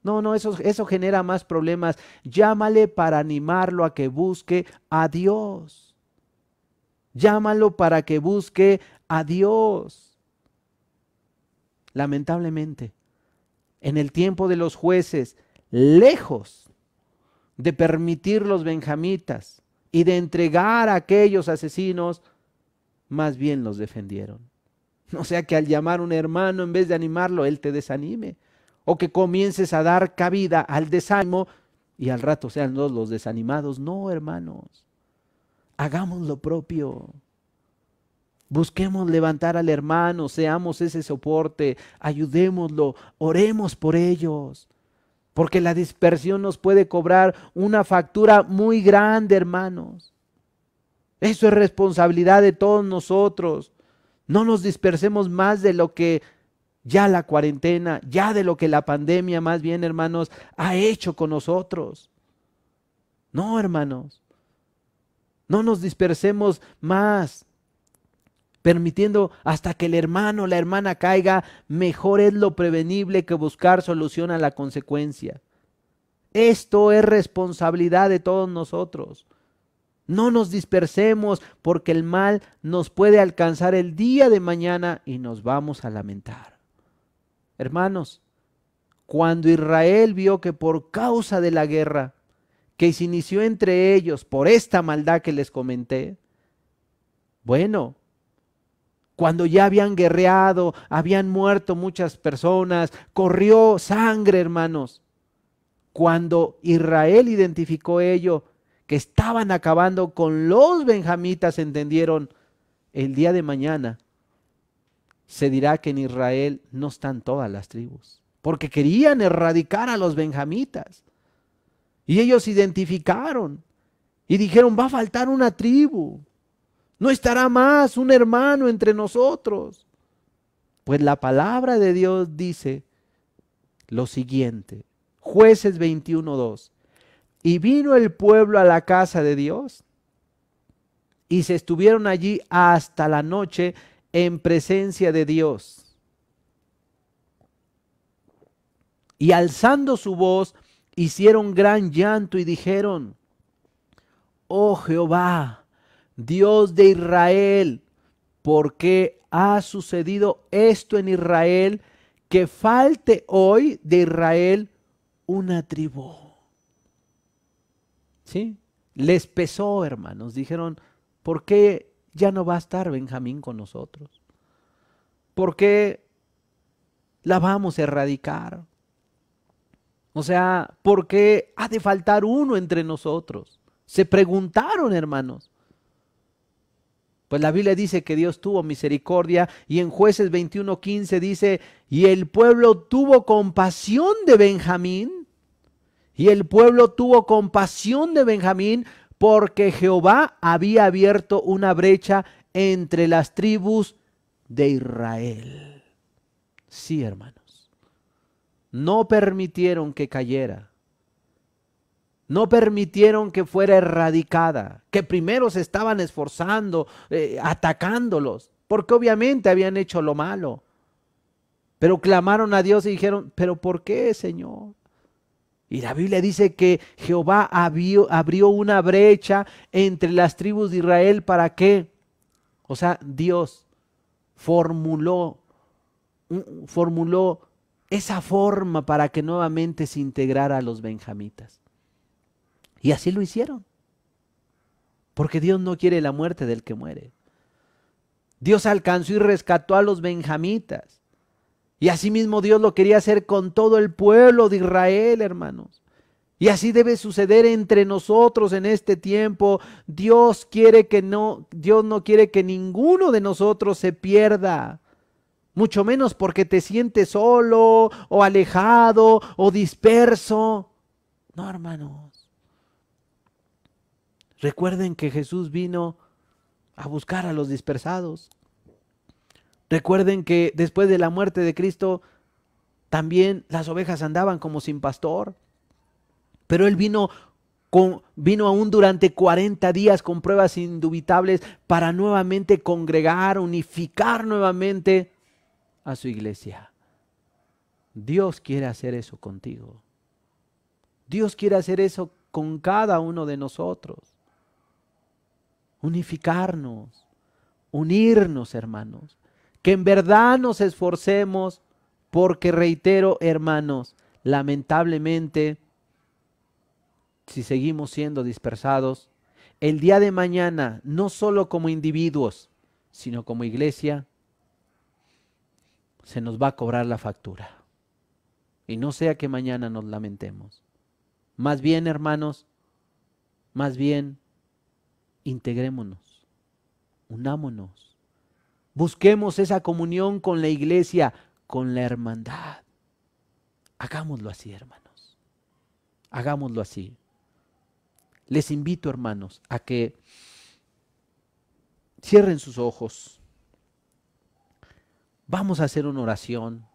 No, eso genera más problemas. Llámale para animarlo a que busque a Dios. Llámalo para que busque a Dios. Lamentablemente, en el tiempo de los jueces, lejos de permitir los benjamitas y de entregar a aquellos asesinos, más bien los defendieron. O sea que al llamar a un hermano, en vez de animarlo, él te desanime. O que comiences a dar cabida al desánimo y al rato sean los desanimados. No, hermanos. Hagamos lo propio. Busquemos levantar al hermano, seamos ese soporte, ayudémoslo, oremos por ellos. Porque la dispersión nos puede cobrar una factura muy grande, hermanos. Eso es responsabilidad de todos nosotros. No nos dispersemos más de lo que ya la cuarentena, ya de lo que la pandemia más bien, hermanos, ha hecho con nosotros. No, hermanos. No nos dispersemos más, permitiendo hasta que el hermano o la hermana caiga. Mejor es lo prevenible que buscar solución a la consecuencia. Esto es responsabilidad de todos nosotros. No nos dispersemos porque el mal nos puede alcanzar el día de mañana y nos vamos a lamentar. Hermanos, cuando Israel vio que por causa de la guerra que se inició entre ellos por esta maldad que les comenté, bueno, cuando ya habían guerreado, habían muerto muchas personas, corrió sangre, hermanos. Cuando Israel identificó ello, que estaban acabando con los benjamitas, entendieron, el día de mañana se dirá que en Israel no están todas las tribus, porque querían erradicar a los benjamitas. Y ellos identificaron y dijeron, va a faltar una tribu. No estará más un hermano entre nosotros. Pues la palabra de Dios dice lo siguiente. Jueces 21:2. Y vino el pueblo a la casa de Dios y se estuvieron allí hasta la noche en presencia de Dios. Y alzando su voz, hicieron gran llanto y dijeron: oh Jehová, Dios de Israel, ¿por qué ha sucedido esto en Israel, que falte hoy de Israel una tribu? ¿Sí? Les pesó, hermanos. Dijeron: ¿por qué ya no va a estar Benjamín con nosotros? ¿Por qué la vamos a erradicar? O sea, ¿por qué ha de faltar uno entre nosotros? Se preguntaron, hermanos. Pues la Biblia dice que Dios tuvo misericordia, y en Jueces 21:15 dice: y el pueblo tuvo compasión de Benjamín, y el pueblo tuvo compasión de Benjamín, porque Jehová había abierto una brecha entre las tribus de Israel. Sí, hermanos, no permitieron que cayera. No permitieron que fuera erradicada, que primero se estaban esforzando, atacándolos, porque obviamente habían hecho lo malo. Pero clamaron a Dios y dijeron: ¿pero por qué, Señor? Y la Biblia dice que Jehová abrió una brecha entre las tribus de Israel. ¿Para qué? O sea, Dios formuló esa forma para que nuevamente se integrara a los benjamitas. Y así lo hicieron. Porque Dios no quiere la muerte del que muere. Dios alcanzó y rescató a los benjamitas. Y asimismo Dios lo quería hacer con todo el pueblo de Israel, hermanos. Y así debe suceder entre nosotros en este tiempo. Dios no quiere que ninguno de nosotros se pierda. Mucho menos porque te sientes solo o alejado o disperso. No, hermanos. Recuerden que Jesús vino a buscar a los dispersados. Recuerden que después de la muerte de Cristo, también las ovejas andaban como sin pastor. Pero Él vino aún durante 40 días con pruebas indubitables para nuevamente congregar, unificar nuevamente a su iglesia. Dios quiere hacer eso contigo. Dios quiere hacer eso con cada uno de nosotros. Unificarnos, unirnos, hermanos. Que en verdad nos esforcemos, porque reitero, hermanos, lamentablemente, si seguimos siendo dispersados, el día de mañana, no solo como individuos, sino como iglesia, se nos va a cobrar la factura. Y no sea que mañana nos lamentemos. Más bien, hermanos, más bien, integrémonos, unámonos, busquemos esa comunión con la iglesia, con la hermandad. Hagámoslo así, hermanos. Hagámoslo así. Les invito, hermanos, a que cierren sus ojos. Vamos a hacer una oración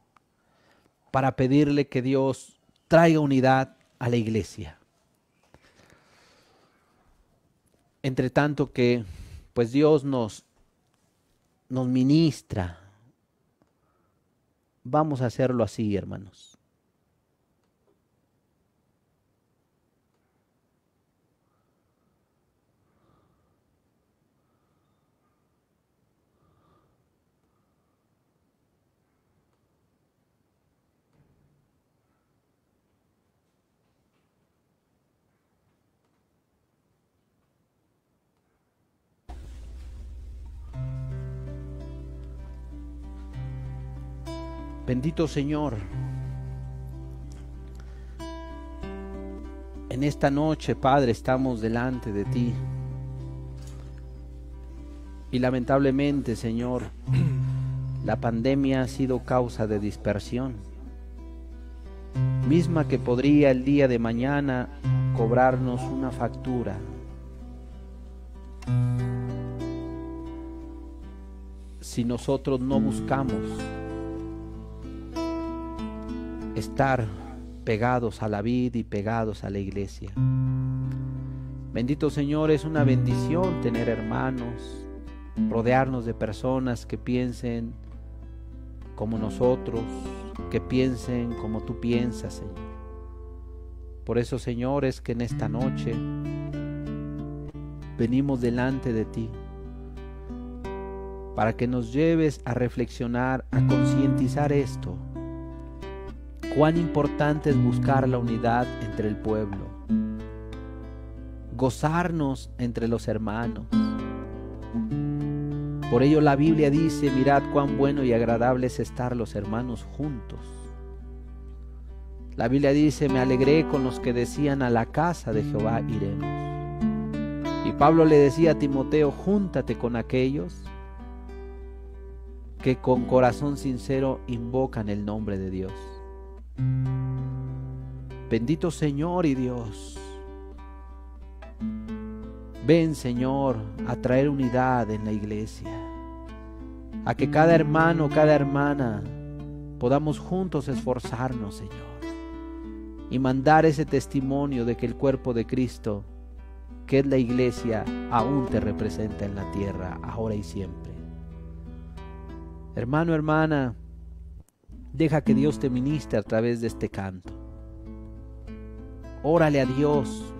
para pedirle que Dios traiga unidad a la iglesia. Entre tanto que pues Dios nos ministra, vamos a hacerlo así, hermanos. Bendito Señor, en esta noche, Padre, estamos delante de ti. Y lamentablemente, Señor, la pandemia ha sido causa de dispersión, misma que podría el día de mañana cobrarnos una factura. Si nosotros no buscamos estar pegados a la vid y pegados a la iglesia. Bendito Señor, es una bendición tener hermanos rodearnos de personas que piensen como nosotros, que piensen como tú piensas, Señor. Por eso, Señor, es que en esta noche venimos delante de ti para que nos lleves a reflexionar, a concientizar esto. Cuán importante es buscar la unidad entre el pueblo, gozarnos entre los hermanos. Por ello la Biblia dice: mirad cuán bueno y agradable es estar los hermanos juntos. La Biblia dice: me alegré con los que decían, a la casa de Jehová iremos. Y Pablo le decía a Timoteo: júntate con aquellos que con corazón sincero invocan el nombre de Dios. Bendito Señor y Dios, ven, Señor, a traer unidad en la iglesia, a que cada hermano, cada hermana podamos juntos esforzarnos, Señor, y mandar ese testimonio de que el cuerpo de Cristo, que es la iglesia, aún te representa en la tierra, ahora y siempre. Hermano, hermana, deja que Dios te ministre a través de este canto. Órale a Dios.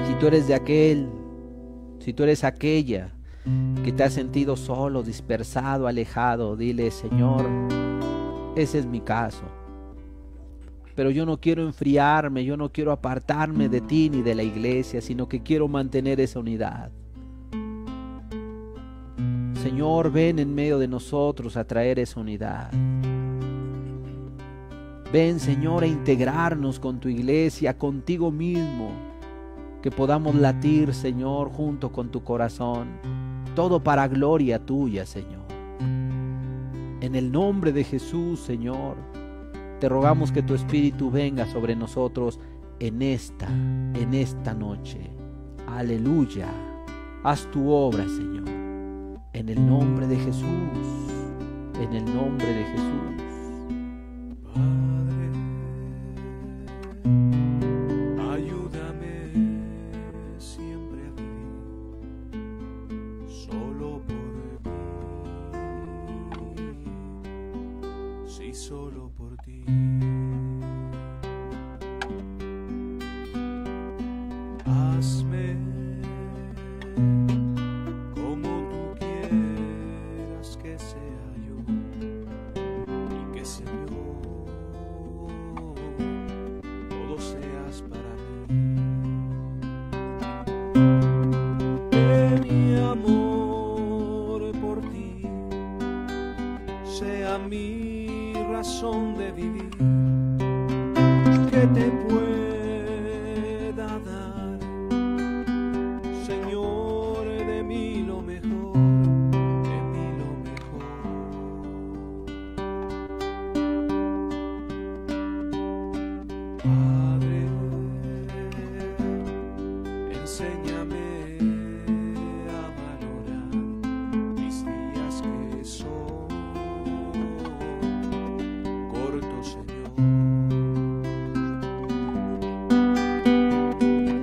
Si tú eres de aquel, si tú eres aquella que te has sentido solo, dispersado, alejado, dile: Señor, ese es mi caso. Pero yo no quiero enfriarme, yo no quiero apartarme de ti ni de la iglesia, sino que quiero mantener esa unidad. Señor, ven en medio de nosotros a traer esa unidad. Ven, Señor, a integrarnos con tu iglesia, contigo mismo, que podamos latir, Señor, junto con tu corazón, todo para gloria tuya, Señor. En el nombre de Jesús, Señor, te rogamos que tu Espíritu venga sobre nosotros en esta noche. Aleluya. Haz tu obra, Señor. En el nombre de Jesús. En el nombre de Jesús. Padre, ayúdame siempre a vivir solo por ti. Sí, solo por ti. Hazme como tú quieras que sea yo, y que sea yo, todo seas para mí. Que mi amor por ti sea mi razón de vivir, que te pueda dar, Señor, de mí lo mejor, de mí lo mejor. Padre, enséñame a valorar mis días que son cortos, Señor.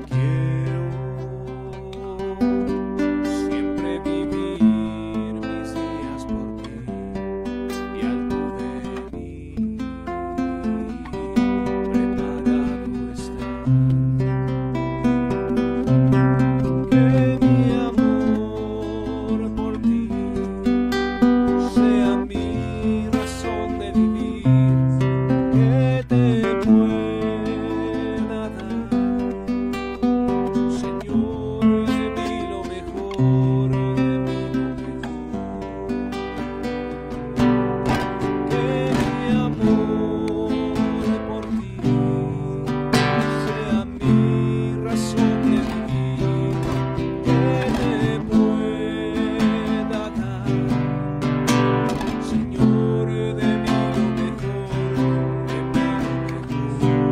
Quiero siempre vivir mis días por ti y al tú de mí preparado está. Que mi amor por ti sea mi razón de vivir, que te pueda dar, Señor, de mí lo mejor, de mí lo mejor. Que mi amor por ti sea mi razón de vivir, que te pueda dar, Señor, de mí lo mejor, de mí lo mejor.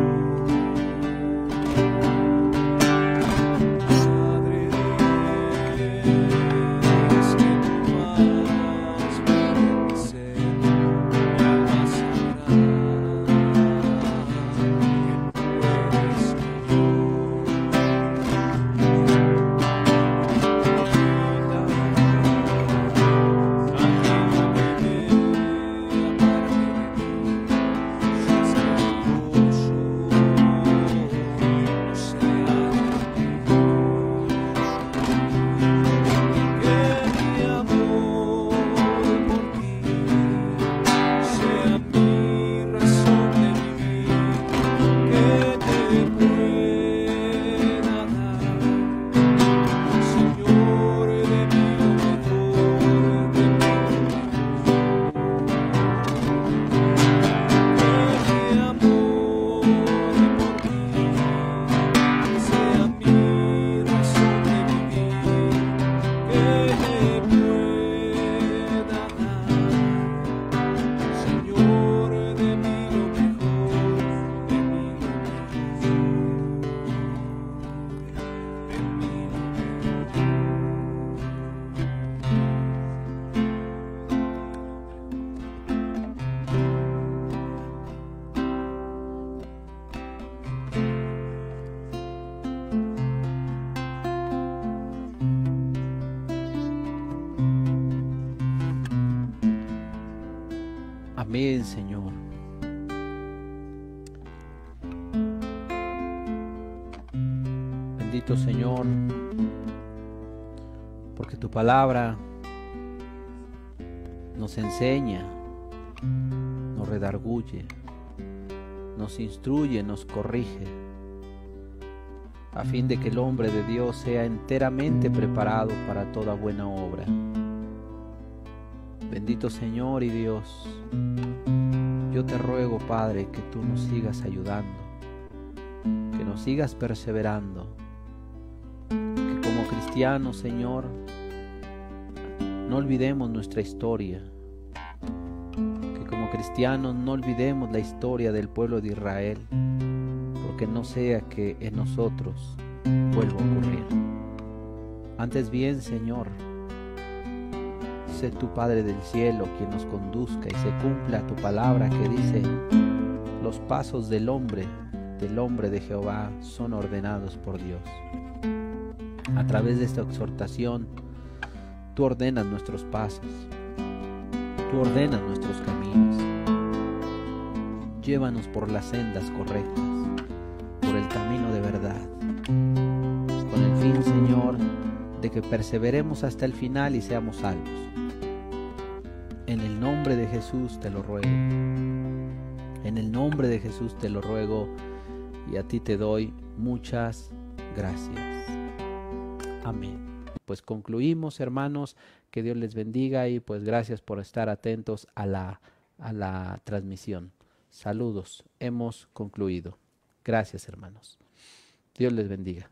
Padre, Amén, Señor. Bendito Señor, porque tu palabra nos enseña, nos redarguye, nos instruye, nos corrige, a fin de que el hombre de Dios sea enteramente preparado para toda buena obra. Bendito Señor y Dios, yo te ruego, Padre, que tú nos sigas ayudando, que nos sigas perseverando, que como cristianos, Señor, no olvidemos nuestra historia, que como cristianos no olvidemos la historia del pueblo de Israel, porque no sea que en nosotros vuelva a ocurrir. Antes bien, Señor, sé tu Padre del cielo quien nos conduzca y se cumpla tu palabra que dice: los pasos del hombre de Jehová son ordenados por Dios. A través de esta exhortación, tú ordenas nuestros pasos, tú ordenas nuestros caminos. Llévanos por las sendas correctas, por el camino de verdad, con el fin, Señor, de que perseveremos hasta el final y seamos salvos. En el nombre de Jesús te lo ruego. En el nombre de Jesús te lo ruego y a ti te doy muchas gracias. Amén. Pues concluimos, hermanos, que Dios les bendiga y pues gracias por estar atentos a la transmisión. Saludos, hemos concluido. Gracias, hermanos. Dios les bendiga.